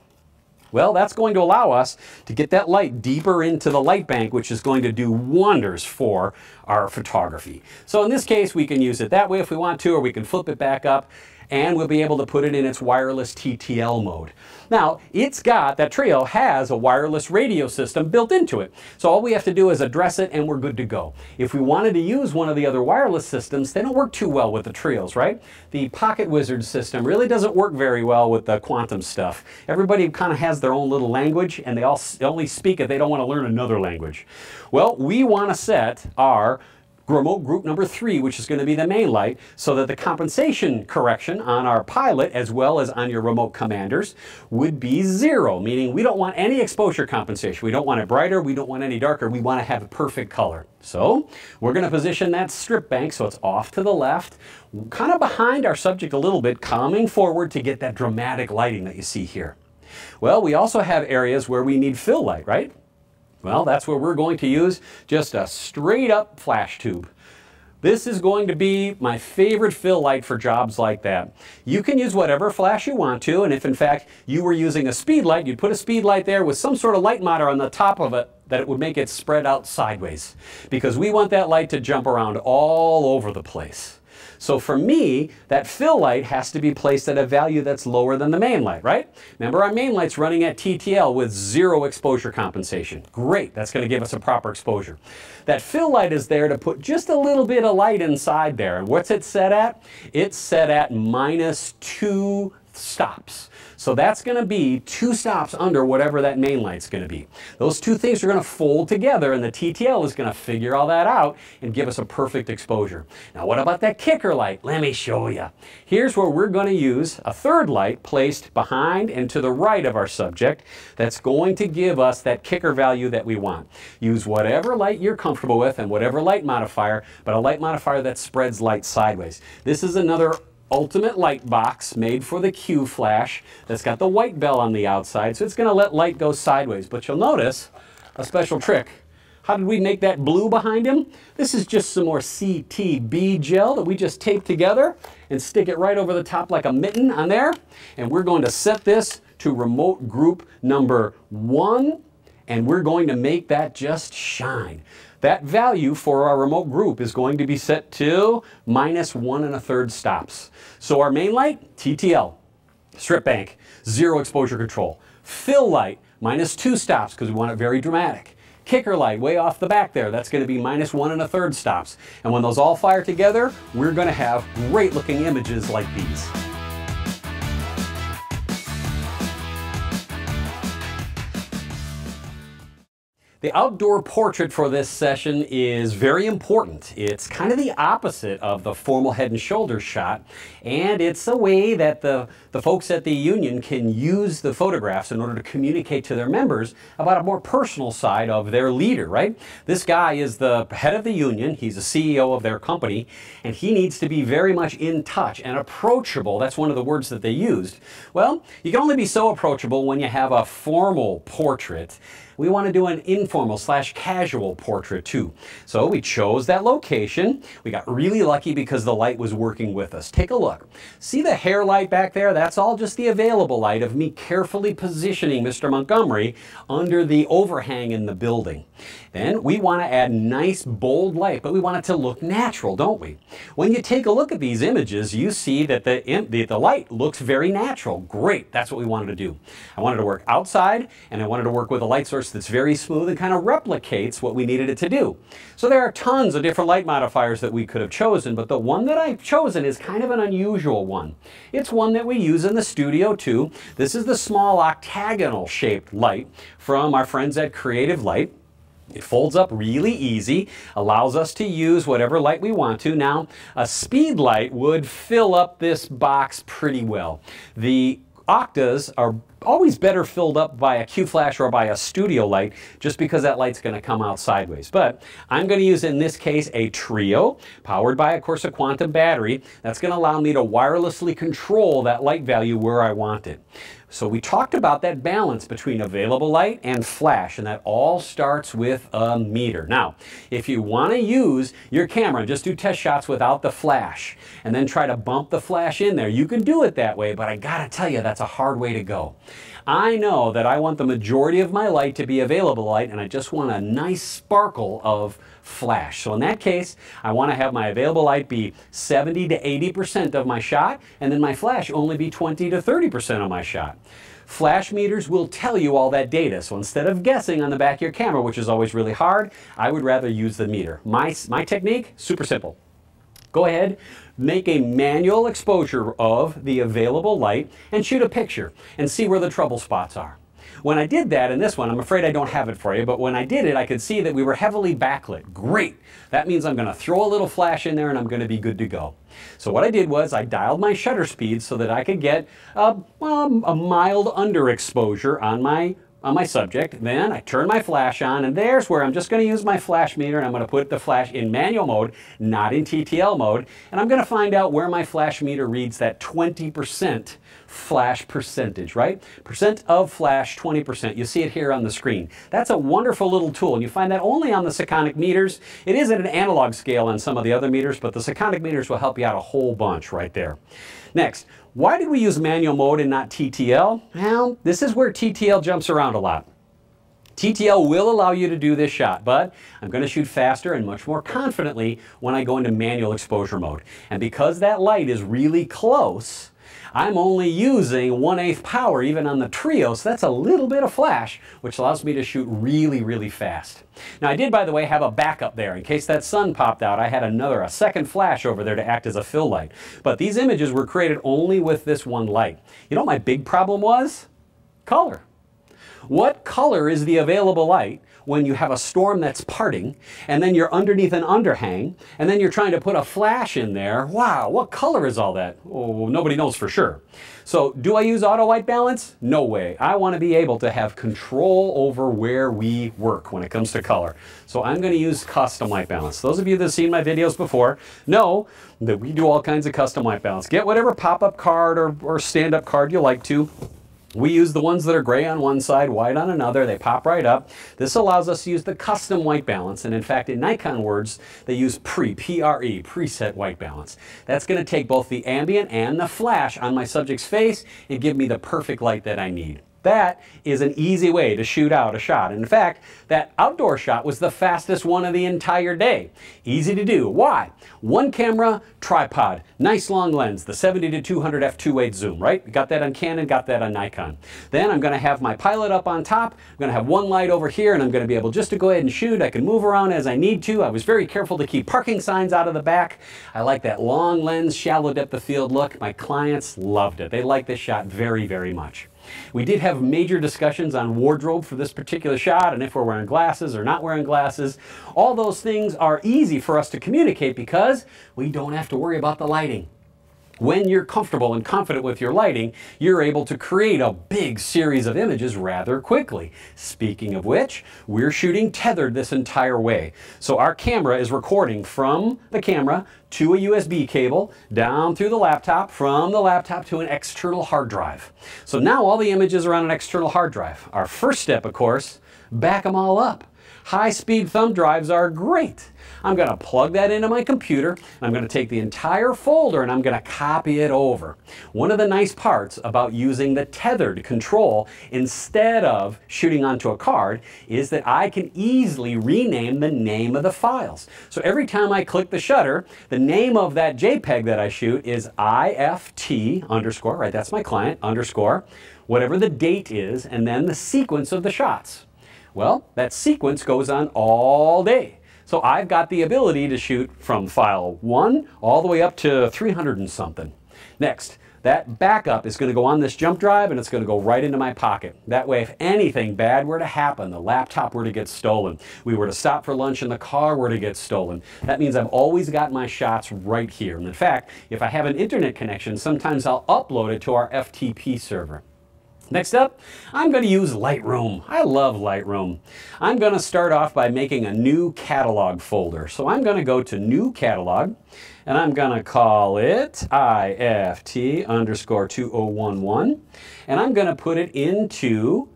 Well, that's going to allow us to get that light deeper into the light bank, which is going to do wonders for our photography. So in this case, we can use it that way if we want to, or we can flip it back up and we'll be able to put it in its wireless TTL mode. Now, that Trio has a wireless radio system built into it. So all we have to do is address it and we're good to go. If we wanted to use one of the other wireless systems, they don't work too well with the Trios, right? The Pocket Wizard system really doesn't work very well with the Quantum stuff. Everybody kind of has their own little language and they all only speak it. They don't want to learn another language. Well, we want to set our remote group number 3, which is going to be the main light, so that the compensation correction on our Pilot as well as on your remote commanders would be 0, meaning we don't want any exposure compensation. We don't want it brighter, we don't want any darker, we want to have a perfect color. So we're going to position that strip bank so it's off to the left, kind of behind our subject a little bit, coming forward to get that dramatic lighting that you see here. Well, we also have areas where we need fill light, right? Well, that's where we're going to use just a straight up flash tube. This is going to be my favorite fill light for jobs like that. You can use whatever flash you want to, and if in fact you were using a speed light, you'd put a speed light there with some sort of light monitor on the top of it that it would make it spread out sideways, because we want that light to jump around all over the place. So for me, that fill light has to be placed at a value that's lower than the main light, right? Remember, our main light's running at TTL with 0 exposure compensation. Great, that's going to give us a proper exposure. That fill light is there to put just a little bit of light inside there. And what's it set at? It's set at -2 stops. So that's going to be 2 stops under whatever that main light's going to be. Those two things are going to fold together, and the TTL is going to figure all that out and give us a perfect exposure. Now what about that kicker light? Let me show you. Here's where we're going to use a third light placed behind and to the right of our subject that's going to give us that kicker value that we want. Use whatever light you're comfortable with and whatever light modifier, but a light modifier that spreads light sideways. This is another ultimate light box made for the Qflash that's got the white bell on the outside, so it's going to let light go sideways. But you'll notice a special trick. How did we make that blue behind him? This is just some more CTB gel that we just tape together and stick it right over the top like a mitten on there. And we're going to set this to remote group number 1, and we're going to make that just shine. That value for our remote group is going to be set to -1 1/3 stops. So our main light, TTL, strip bank, 0 exposure control. Fill light, -2 stops because we want it very dramatic. Kicker light way off the back there, that's going to be -1 1/3 stops. And when those all fire together, we're going to have great looking images like these. The outdoor portrait for this session is very important. It's kind of the opposite of the formal head and shoulders shot, and it's a way that the folks at the union can use the photographs in order to communicate to their members about a more personal side of their leader, right? This guy is the head of the union, he's the CEO of their company, and he needs to be very much in touch and approachable. That's one of the words that they used. Well, you can only be so approachable when you have a formal portrait. We want to do an informal / casual portrait too. So we chose that location. We got really lucky because the light was working with us. Take a look. See the hair light back there? That's all just the available light of me carefully positioning Mr. Montgomery under the overhang in the building. Then we want to add nice bold light, but we want it to look natural, don't we? When you take a look at these images, you see that the light looks very natural. Great, that's what we wanted to do. I wanted to work outside, and I wanted to work with a light source that's very smooth and kind of replicates what we needed it to do. So there are tons of different light modifiers that we could have chosen, but the one that I've chosen is kind of an unusual one. It's one that we use in the studio too. This is the small octagonal shaped light from our friends at Creative Light. It folds up really easy, allows us to use whatever light we want to. Now, a speed light would fill up this box pretty well. The Octas are always better filled up by a Qflash or by a studio light, just because that light's going to come out sideways. But I'm going to use, in this case, a trio powered by, of course, a quantum battery. That's going to allow me to wirelessly control that light value where I want it. So we talked about that balance between available light and flash, and that all starts with a meter. Now, if you want to use your camera and just do test shots without the flash, and then try to bump the flash in there, you can do it that way, but I gotta tell you, that's a hard way to go. I know that I want the majority of my light to be available light, and I just want a nice sparkle of flash. So in that case, I want to have my available light be 70 to 80% of my shot, and then my flash only be 20 to 30% of my shot. Flash meters will tell you all that data, so instead of guessing on the back of your camera, which is always really hard, I would rather use the meter. My technique, super simple. Go ahead, make a manual exposure of the available light and shoot a picture and see where the trouble spots are. When I did that in this one, I'm afraid I don't have it for you, but when I did it, I could see that we were heavily backlit. Great! That means I'm going to throw a little flash in there and I'm going to be good to go. So what I did was I dialed my shutter speed so that I could get a mild underexposure on my on my subject. Then I turn my flash on, and there's where I'm just going to use my flash meter, and I'm going to put the flash in manual mode, not in TTL mode, and I'm going to find out where my flash meter reads that 20% flash percentage, right? Percent of flash, 20%. You see it here on the screen. That's a wonderful little tool, and you find that only on the Sekonic meters. It is at an analog scale on some of the other meters, but the Sekonic meters will help you out a whole bunch right there. Next, why did we use manual mode and not TTL? Well, this is where TTL jumps around a lot. TTL will allow you to do this shot, but I'm going to shoot faster and much more confidently when I go into manual exposure mode. And because that light is really close, I'm only using 1/8 power even on the trio, so that's a little bit of flash, which allows me to shoot really, really fast. Now I did, by the way, have a backup there. In case that sun popped out, I had a second flash over there to act as a fill light. But these images were created only with this one light. You know what my big problem was? Color. What color is the available light when you have a storm that's parting, and then you're underneath an underhang, and then you're trying to put a flash in there? Wow, what color is all that? Oh, nobody knows for sure. So do I use auto white balance? No way. I want to be able to have control over where we work when it comes to color. So I'm going to use custom white balance. Those of you that have seen my videos before know that we do all kinds of custom white balance. Get whatever pop-up card or stand-up card you like to. We use the ones that are gray on one side, white on another. They pop right up. This allows us to use the custom white balance. And in fact, in Nikon words, they use P-R-E, preset white balance. That's going to take both the ambient and the flash on my subject's face and give me the perfect light that I need. That is an easy way to shoot out a shot. And in fact, that outdoor shot was the fastest one of the entire day. Easy to do. Why? One camera, tripod, nice long lens, the 70-200 f2.8 zoom, right? Got that on Canon, got that on Nikon. Then I'm going to have my pilot up on top. I'm going to have one light over here, and I'm going to be able just to go ahead and shoot. I can move around as I need to. I was very careful to keep parking signs out of the back. I like that long lens, shallow depth of field look. My clients loved it. They liked this shot very, very much. We did have major discussions on wardrobe for this particular shot and if we're wearing glasses or not wearing glasses. All those things are easy for us to communicate because we don't have to worry about the lighting. When you're comfortable and confident with your lighting, you're able to create a big series of images rather quickly. Speaking of which, we're shooting tethered this entire way. So our camera is recording from the camera to a USB cable, down through the laptop, from the laptop to an external hard drive. So now all the images are on an external hard drive. Our first step, of course, back them all up. High-speed thumb drives are great. I'm going to plug that into my computer, and I'm going to take the entire folder and I'm going to copy it over. One of the nice parts about using the tethered control instead of shooting onto a card is that I can easily rename the name of the files. So every time I click the shutter, the name of that JPEG that I shoot is IFT underscore, right, that's my client, underscore, whatever the date is, and then the sequence of the shots. Well, that sequence goes on all day. So I've got the ability to shoot from file 1 all the way up to 300 and something. Next, that backup is going to go on this jump drive and it's going to go right into my pocket. That way, if anything bad were to happen, the laptop were to get stolen, we were to stop for lunch and the car were to get stolen, that means I've always got my shots right here. And in fact, if I have an internet connection, sometimes I'll upload it to our FTP server. Next up, I'm going to use Lightroom. I love Lightroom. I'm going to start off by making a new catalog folder. So I'm going to go to New Catalog, and I'm going to call it IFT underscore 2011, and I'm going to put it into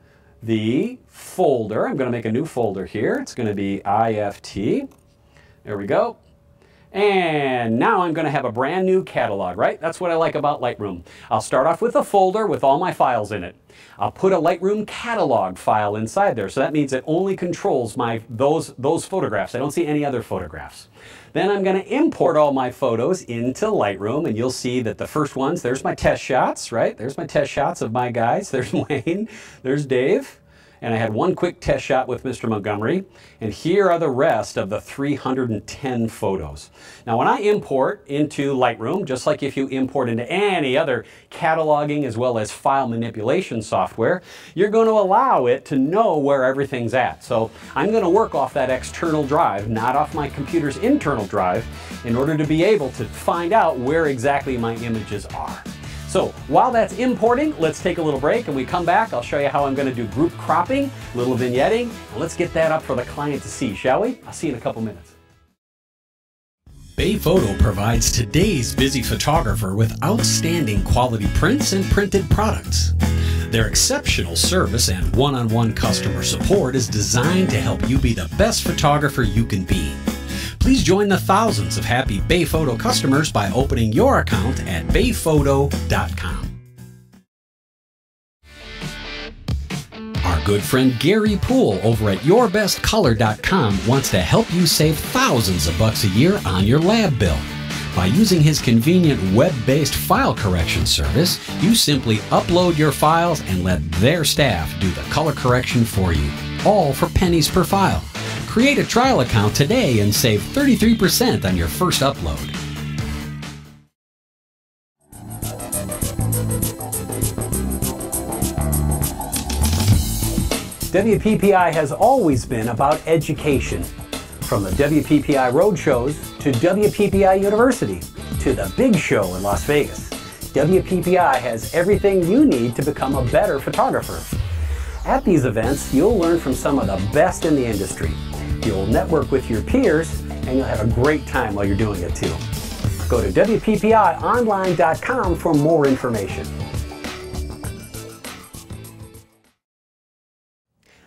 the folder. I'm going to make a new folder here. It's going to be IFT. There we go. And now I'm going to have a brand new catalog, right? That's what I like about Lightroom. I'll start off with a folder with all my files in it. I'll put a Lightroom catalog file inside there. So that means it only controls those photographs. I don't see any other photographs. Then I'm going to import all my photos into Lightroom, and you'll see that the first ones, there's my test shots, right? There's my test shots of my guys. There's Wayne, there's Dave. And I had one quick test shot with Mr. Montgomery, and here are the rest of the 310 photos. Now when I import into Lightroom, just like if you import into any other cataloging as well as file manipulation software, you're going to allow it to know where everything's at. So I'm going to work off that external drive, not off my computer's internal drive, in order to be able to find out where exactly my images are. So while that's importing, let's take a little break, and we come back, I'll show you how I'm going to do group cropping, a little vignetting, and let's get that up for the client to see, shall we? I'll see you in a couple minutes. Photo provides today's busy photographer with outstanding quality prints and printed products. Their exceptional service and one-on-one customer support is designed to help you be the best photographer you can be. Please join the thousands of happy Photo customers by opening your account at photo.com. Our good friend Gary Poole over at yourbestcolor.com wants to help you save thousands of bucks a year on your lab bill. By using his convenient web-based file correction service, you simply upload your files and let their staff do the color correction for you, all for pennies per file. Create a trial account today and save 33% on your first upload. WPPI has always been about education. From the WPPI roadshows to WPPI University to the big show in Las Vegas, WPPI has everything you need to become a better photographer. At these events, you'll learn from some of the best in the industry. You'll network with your peers, and you'll have a great time while you're doing it too. Go to WPPIonline.com for more information.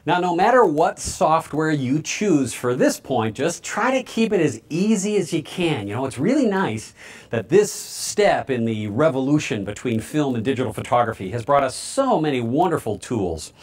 Now, no matter what software you choose for this point, just try to keep it as easy as you can. You know, it's really nice that this step in the revolution between film and digital photography has brought us so many wonderful tools.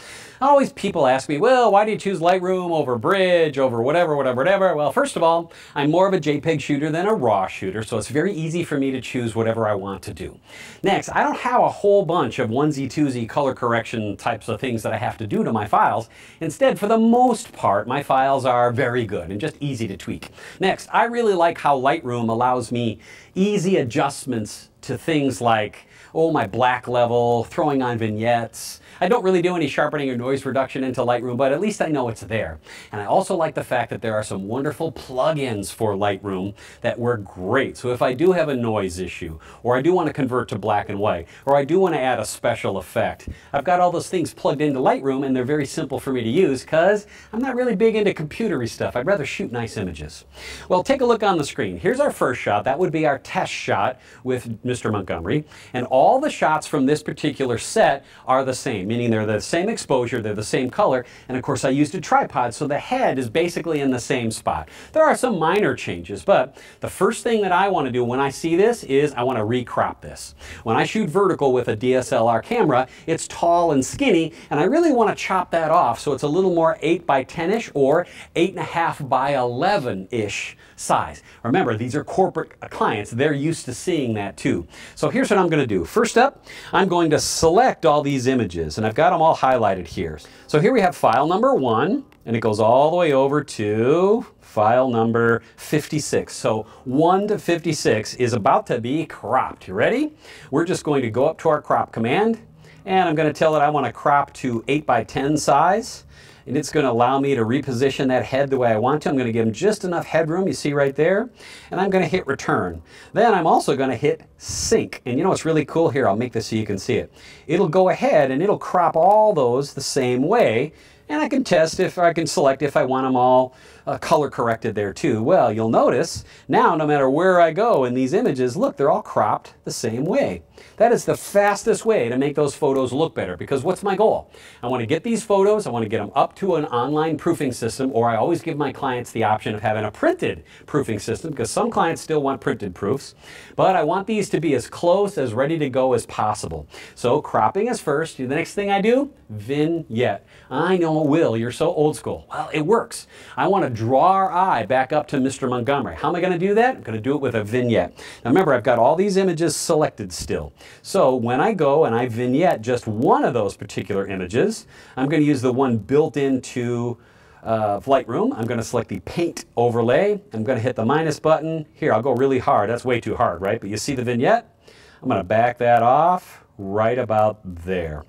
Always people ask me, well, why do you choose Lightroom over Bridge, over whatever? Well, first of all, I'm more of a JPEG shooter than a RAW shooter, so it's very easy for me to choose whatever I want to do. Next, I don't have a whole bunch of onesie-twosie color correction types of things that I have to do to my files. Instead, for the most part, my files are very good and just easy to tweak. Next, I really like how Lightroom allows me easy adjustments to things like, oh, my black level, throwing on vignettes. I don't really do any sharpening or noise reduction into Lightroom, but at least I know it's there. And I also like the fact that there are some wonderful plugins for Lightroom that work great. So if I do have a noise issue, or I do want to convert to black and white, or I do want to add a special effect, I've got all those things plugged into Lightroom, and they're very simple for me to use because I'm not really big into computery stuff. I'd rather shoot nice images. Well, take a look on the screen. Here's our first shot. That would be our test shot with Mr. Montgomery. And all the shots from this particular set are the same, meaning they're the same exposure, they're the same color, and of course I used a tripod, so the head is basically in the same spot. There are some minor changes, but the first thing that I want to do when I see this is I want to recrop this. When I shoot vertical with a DSLR camera, it's tall and skinny, and I really want to chop that off so it's a little more 8 by 10-ish or 8.5 by 11-ish size. Remember, these are corporate clients. They're used to seeing that too. So here's what I'm going to do. First up, I'm going to select all these images, and I've got them all highlighted here. So here we have file number 1, and it goes all the way over to file number 56. So 1 to 56 is about to be cropped. You ready? We're just going to go up to our crop command, and I'm going to tell it I want to crop to 8 by 10 size. And it's going to allow me to reposition that head the way I want to. I'm going to give him just enough headroom, you see right there. And I'm going to hit return. Then I'm also going to hit sync. And you know what's really cool here? I'll make this so you can see it. It'll go ahead and it'll crop all those the same way. And I can test if I can select if I want them all color corrected there too. Well, you'll notice now no matter where I go in these images, look, they're all cropped the same way. That is the fastest way to make those photos look better, because what's my goal? I want to get these photos, I want to get them up to an online proofing system, or I always give my clients the option of having a printed proofing system, because some clients still want printed proofs, but I want these to be as close, as ready to go as possible. So cropping is first. The next thing I do, vignette. I know, Will, you're so old school. Well, it works. I want to draw our eye back up to Mr. Montgomery. How am I going to do that? I'm going to do it with a vignette. Now remember, I've got all these images selected still. So when I go and I vignette just one of those particular images, I'm going to use the one built into Lightroom. I'm going to select the paint overlay. I'm going to hit the minus button. Here, I'll go really hard. That's way too hard, right? But you see the vignette? I'm going to back that off right about there.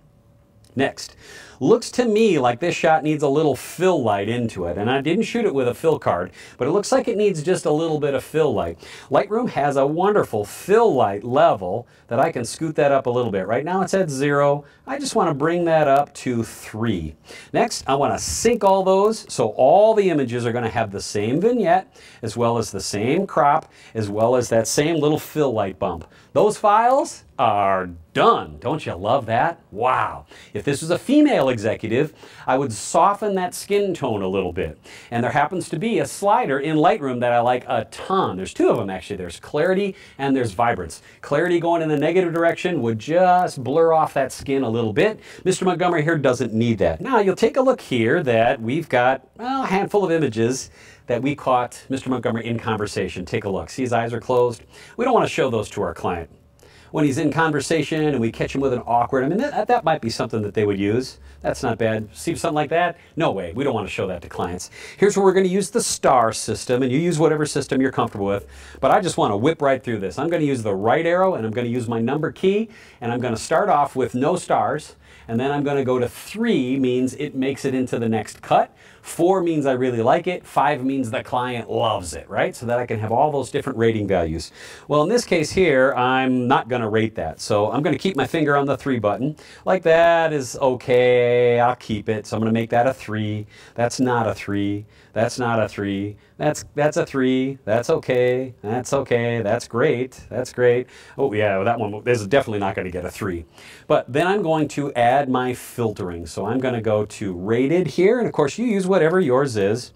Next, looks to me like this shot needs a little fill light into it, and I didn't shoot it with a fill card, but it looks like it needs just a little bit of fill light. Lightroom has a wonderful fill light level that I can scoot that up a little bit. Right now it's at 0. I just want to bring that up to 3. Next, I want to sync all those so all the images are going to have the same vignette, as well as the same crop, as well as that same little fill light bump. Those files are done. Don't you love that? Wow. If this was a female executive, I would soften that skin tone a little bit. And there happens to be a slider in Lightroom that I like a ton. There's 2 of them actually. There's clarity and there's vibrance. Clarity going in the negative direction would just blur off that skin a little bit. Mr. Montgomery here doesn't need that. Now you'll take a look here that we've got a handful of images that we caught Mr. Montgomery in conversation. Take a look. See, his eyes are closed. We don't want to show those to our client. When he's in conversation and we catch him with an awkward, I mean, that might be something that they would use. That's not bad. See something like that? No way. We don't want to show that to clients. Here's where we're going to use the star system, and you use whatever system you're comfortable with. But I just want to whip right through this. I'm going to use the right arrow, and I'm going to use my number key, and I'm going to start off with no stars, and then I'm going to go to 3, means it makes it into the next cut. 4 means I really like it. 5 means the client loves it, right? So that I can have all those different rating values. Well, in this case here, I'm not going to rate that. So I'm going to keep my finger on the 3 button. Like that is okay. I'll keep it. So I'm going to make that a 3. That's not a 3. That's not a 3. That's a 3. That's okay. That's okay. That's great. That's great. Oh yeah, that one is definitely not going to get a 3. But then I'm going to add my filtering. So I'm going to go to rated here, and of course you use whatever yours is.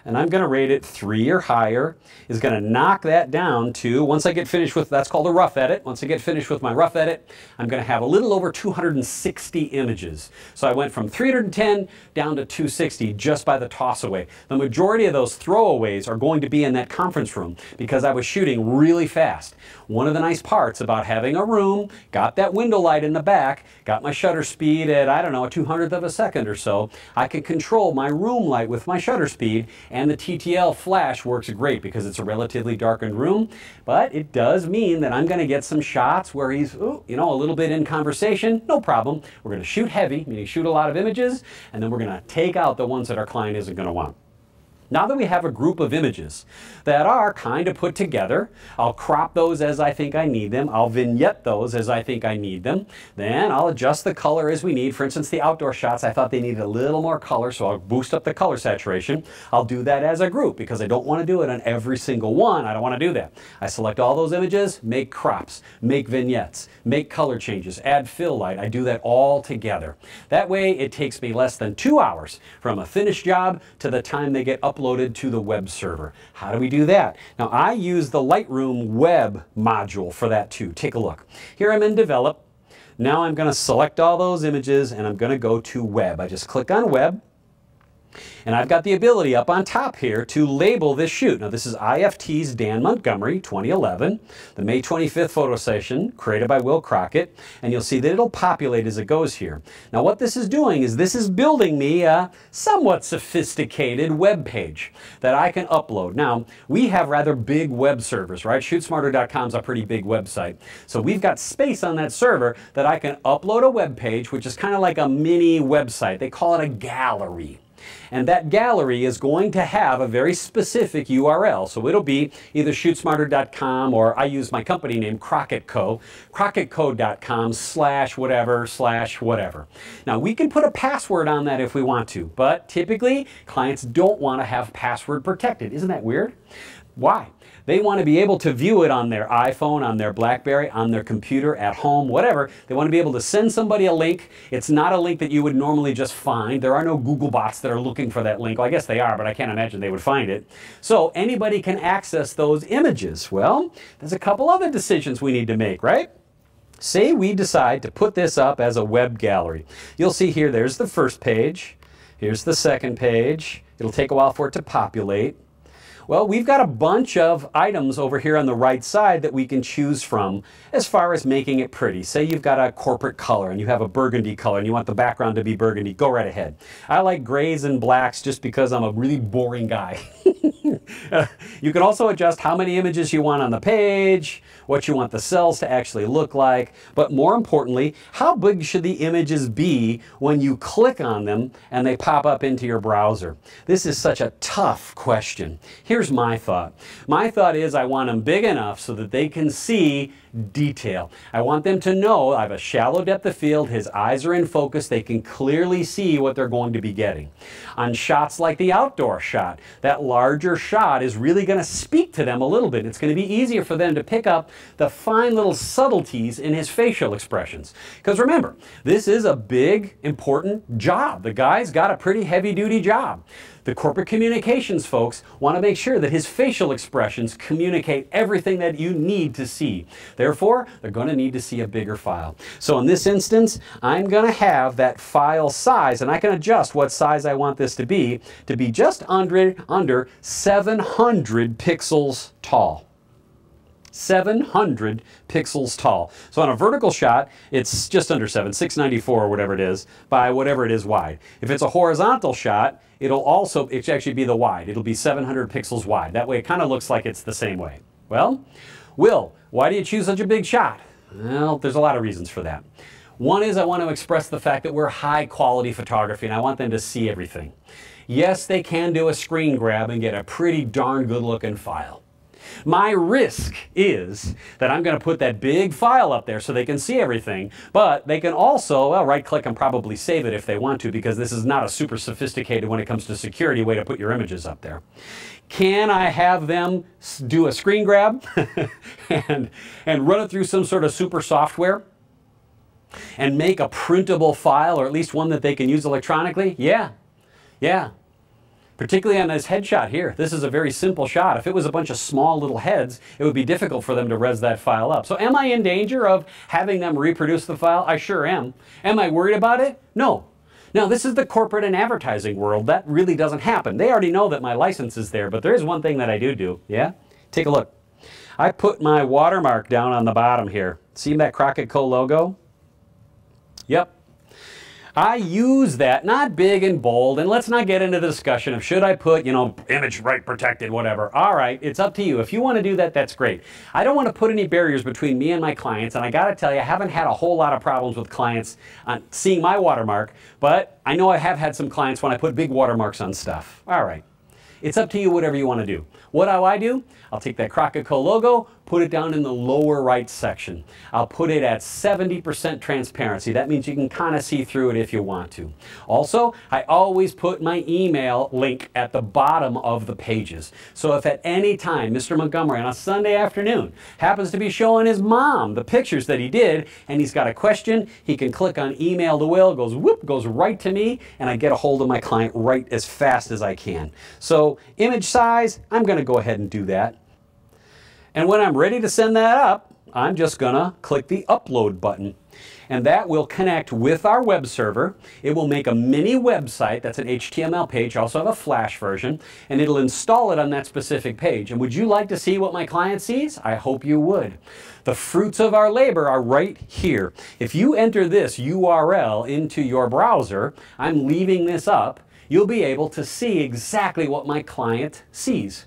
And I'm going to rate it 3 or higher. Is going to knock that down to, once I get finished with, that's called a rough edit. Once I get finished with my rough edit, I'm going to have a little over 260 images. So I went from 310 down to 260 just by the toss away. The majority of those throwaways are going to be in that conference room because I was shooting really fast. One of the nice parts about having a room, got that window light in the back, got my shutter speed at, I don't know, a 200th of a second or so, I can control my room light with my shutter speed. And the TTL flash works great because it's a relatively darkened room, but it does mean that I'm going to get some shots where he's, you know, a little bit in conversation. No problem. We're going to shoot heavy, meaning shoot a lot of images, and then we're going to take out the ones that our client isn't going to want. Now that we have a group of images that are kind of put together, I'll crop those as I think I need them. I'll vignette those as I think I need them. Then I'll adjust the color as we need. For instance, the outdoor shots, I thought they needed a little more color, so I'll boost up the color saturation. I'll do that as a group because I don't want to do it on every single one. I don't want to do that. I select all those images, make crops, make vignettes, make color changes, add fill light. I do that all together. That way it takes me less than 2 hours from a finished job to the time they get uploaded to the web server. How do we do that? Now I use the Lightroom web module for that too. Take a look. Here I'm in develop. Now I'm going to select all those images and I'm going to go to web. I just click on web. And I've got the ability up on top here to label this shoot. Now this is IFT's Dan Montgomery 2011, the May 25th photo session created by Will Crockett, and you'll see that it'll populate as it goes here. Now what this is doing is this is building me a somewhat sophisticated web page that I can upload. Now we have rather big web servers, right? ShootSmarter.com is a pretty big website. So we've got space on that server that I can upload a web page, which is kind of like a mini website. They call it a gallery. And that gallery is going to have a very specific URL. So it'll be either ShootSmarter.com or I use my company name Crockett Co. CrockettCo.com/whatever/whatever. Now we can put a password on that if we want to, but typically clients don't want to have password protected. Isn't that weird? Why? They want to be able to view it on their iPhone, on their BlackBerry, on their computer, at home, whatever. They want to be able to send somebody a link. It's not a link that you would normally just find. There are no Google bots that are looking for that link. Well, I guess they are, but I can't imagine they would find it. So anybody can access those images. Well, there's a couple other decisions we need to make, right? Say we decide to put this up as a web gallery. You'll see here, there's the first page. Here's the second page. It'll take a while for it to populate. Well, we've got a bunch of items over here on the right side that we can choose from as far as making it pretty. Say you've got a corporate color and you have a burgundy color and you want the background to be burgundy. Go right ahead. I like grays and blacks just because I'm a really boring guy. You can also adjust how many images you want on the page, what you want the cells to actually look like, but more importantly, how big should the images be when you click on them and they pop up into your browser? This is such a tough question. Here's my thought. My thought is I want them big enough so that they can see detail. I want them to know I have a shallow depth of field, his eyes are in focus, they can clearly see what they're going to be getting. On shots like the outdoor shot, that larger shot is really going to speak to them a little bit. It's going to be easier for them to pick up the fine little subtleties in his facial expressions. Because remember, this is a big, important job. The guy's got a pretty heavy-duty job. The corporate communications folks want to make sure that his facial expressions communicate everything that you need to see. Therefore, they're going to need to see a bigger file. So in this instance, I'm going to have that file size, and I can adjust what size I want this to be just under 700 pixels tall. 700 pixels tall. So on a vertical shot, it's just under 694 or whatever it is, by whatever it is wide. If it's a horizontal shot, it'll actually be the wide. It'll be 700 pixels wide. That way it kind of looks like it's the same way. Well, Will, why do you choose such a big shot? Well, there's a lot of reasons for that. One is I want to express the fact that we're high quality photography and I want them to see everything. Yes, they can do a screen grab and get a pretty darn good looking file. My risk is that I'm going to put that big file up there so they can see everything, but they can also, well, right-click and probably save it if they want to, because this is not a super sophisticated, when it comes to security, way to put your images up there. Can I have them do a screen grab and run it through some sort of super software and make a printable file, or at least one that they can use electronically? Yeah. Particularly on this headshot here. This is a very simple shot. If it was a bunch of small little heads, it would be difficult for them to res that file up. So am I in danger of having them reproduce the file? I sure am. Am I worried about it? No. Now, this is the corporate and advertising world. That really doesn't happen. They already know that my license is there, but there is one thing that I do. Yeah? Take a look. I put my watermark down on the bottom here. See that Crockett Co logo? Yep. I use that, not big and bold, and let's not get into the discussion of should I put, image right protected, whatever. All right, it's up to you. If you want to do that, that's great. I don't want to put any barriers between me and my clients, and I got to tell you, I haven't had a whole lot of problems with clients on seeing my watermark, but I know I have had some clients when I put big watermarks on stuff. All right. It's up to you, whatever you want to do. What do I do? I'll take that Crockett Co logo, put it down in the lower right section. I'll put it at 70% transparency. That means you can kind of see through it if you want to. Also, I always put my email link at the bottom of the pages. So if at any time Mr. Montgomery on a Sunday afternoon happens to be showing his mom the pictures that he did, and he's got a question, he can click on email to Will, goes whoop, goes right to me, and I get a hold of my client right as fast as I can. So image size, I'm going to go ahead and do that. And when I'm ready to send that up, I'm just gonna click the upload button. And that will connect with our web server. It will make a mini website, that's an HTML page, I also have a Flash version, and it'll install it on that specific page. And would you like to see what my client sees? I hope you would. The fruits of our labor are right here. If you enter this URL into your browser, I'm leaving this up, you'll be able to see exactly what my client sees.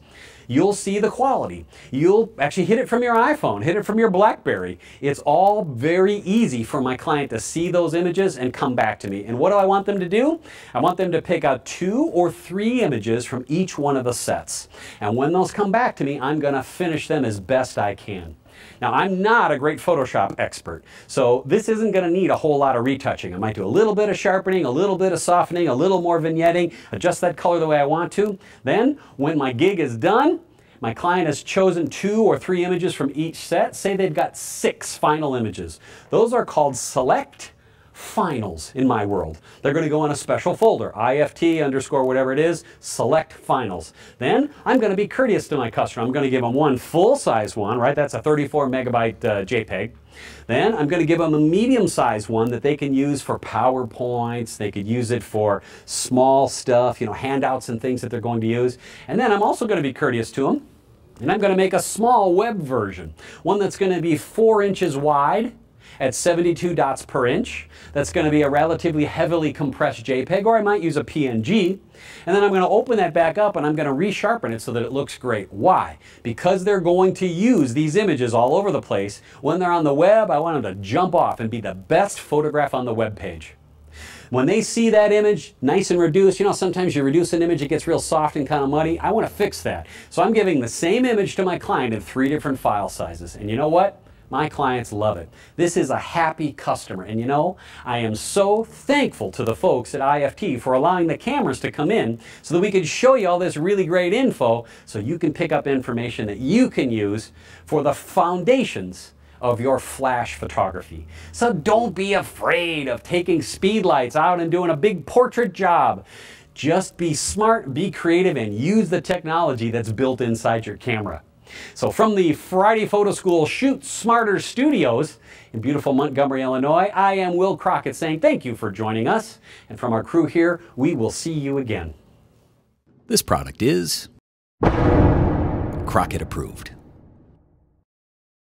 You'll see the quality. You'll actually hit it from your iPhone, hit it from your BlackBerry. It's all very easy for my client to see those images and come back to me. And what do I want them to do? I want them to pick out 2 or 3 images from each one of the sets. And when those come back to me, I'm going to finish them as best I can. Now, I'm not a great Photoshop expert, so this isn't going to need a whole lot of retouching. I might do a little bit of sharpening, a little bit of softening, a little more vignetting, adjust that color the way I want to. Then, when my gig is done, my client has chosen 2 or 3 images from each set. Say they've got 6 final images. Those are called select finals in my world. They're going to go in a special folder, IFT _ whatever it is, select finals. Then I'm going to be courteous to my customer. I'm going to give them one full-size one, right? That's a 34 megabyte JPEG. Then I'm going to give them a medium-sized one that they can use for PowerPoints. They could use it for small stuff, handouts and things that they're going to use. And then I'm also going to be courteous to them, and I'm going to make a small web version, one that's going to be 4 inches wide at 72 dots per inch. That's going to be a relatively heavily compressed JPEG, or I might use a PNG. And then I'm going to open that back up and I'm going to resharpen it so that it looks great. Why? Because they're going to use these images all over the place. When they're on the web, I want them to jump off and be the best photograph on the web page. When they see that image nice and reduced, you know, sometimes you reduce an image, it gets real soft and kind of muddy. I want to fix that. So I'm giving the same image to my client in 3 different file sizes. And you know what? My clients love it. This is a happy customer. And you know, I am so thankful to the folks at IFT for allowing the cameras to come in so that we could show you all this really great info so you can pick up information that you can use for the foundations of your flash photography. So don't be afraid of taking speed lights out and doing a big portrait job. Just be smart, be creative, and use the technology that's built inside your camera. So from the Friday Photo School ShootSmarter Studios in beautiful Montgomery, Illinois, I am Will Crockett saying thank you for joining us. And from our crew here, we will see you again. This product is Crockett approved.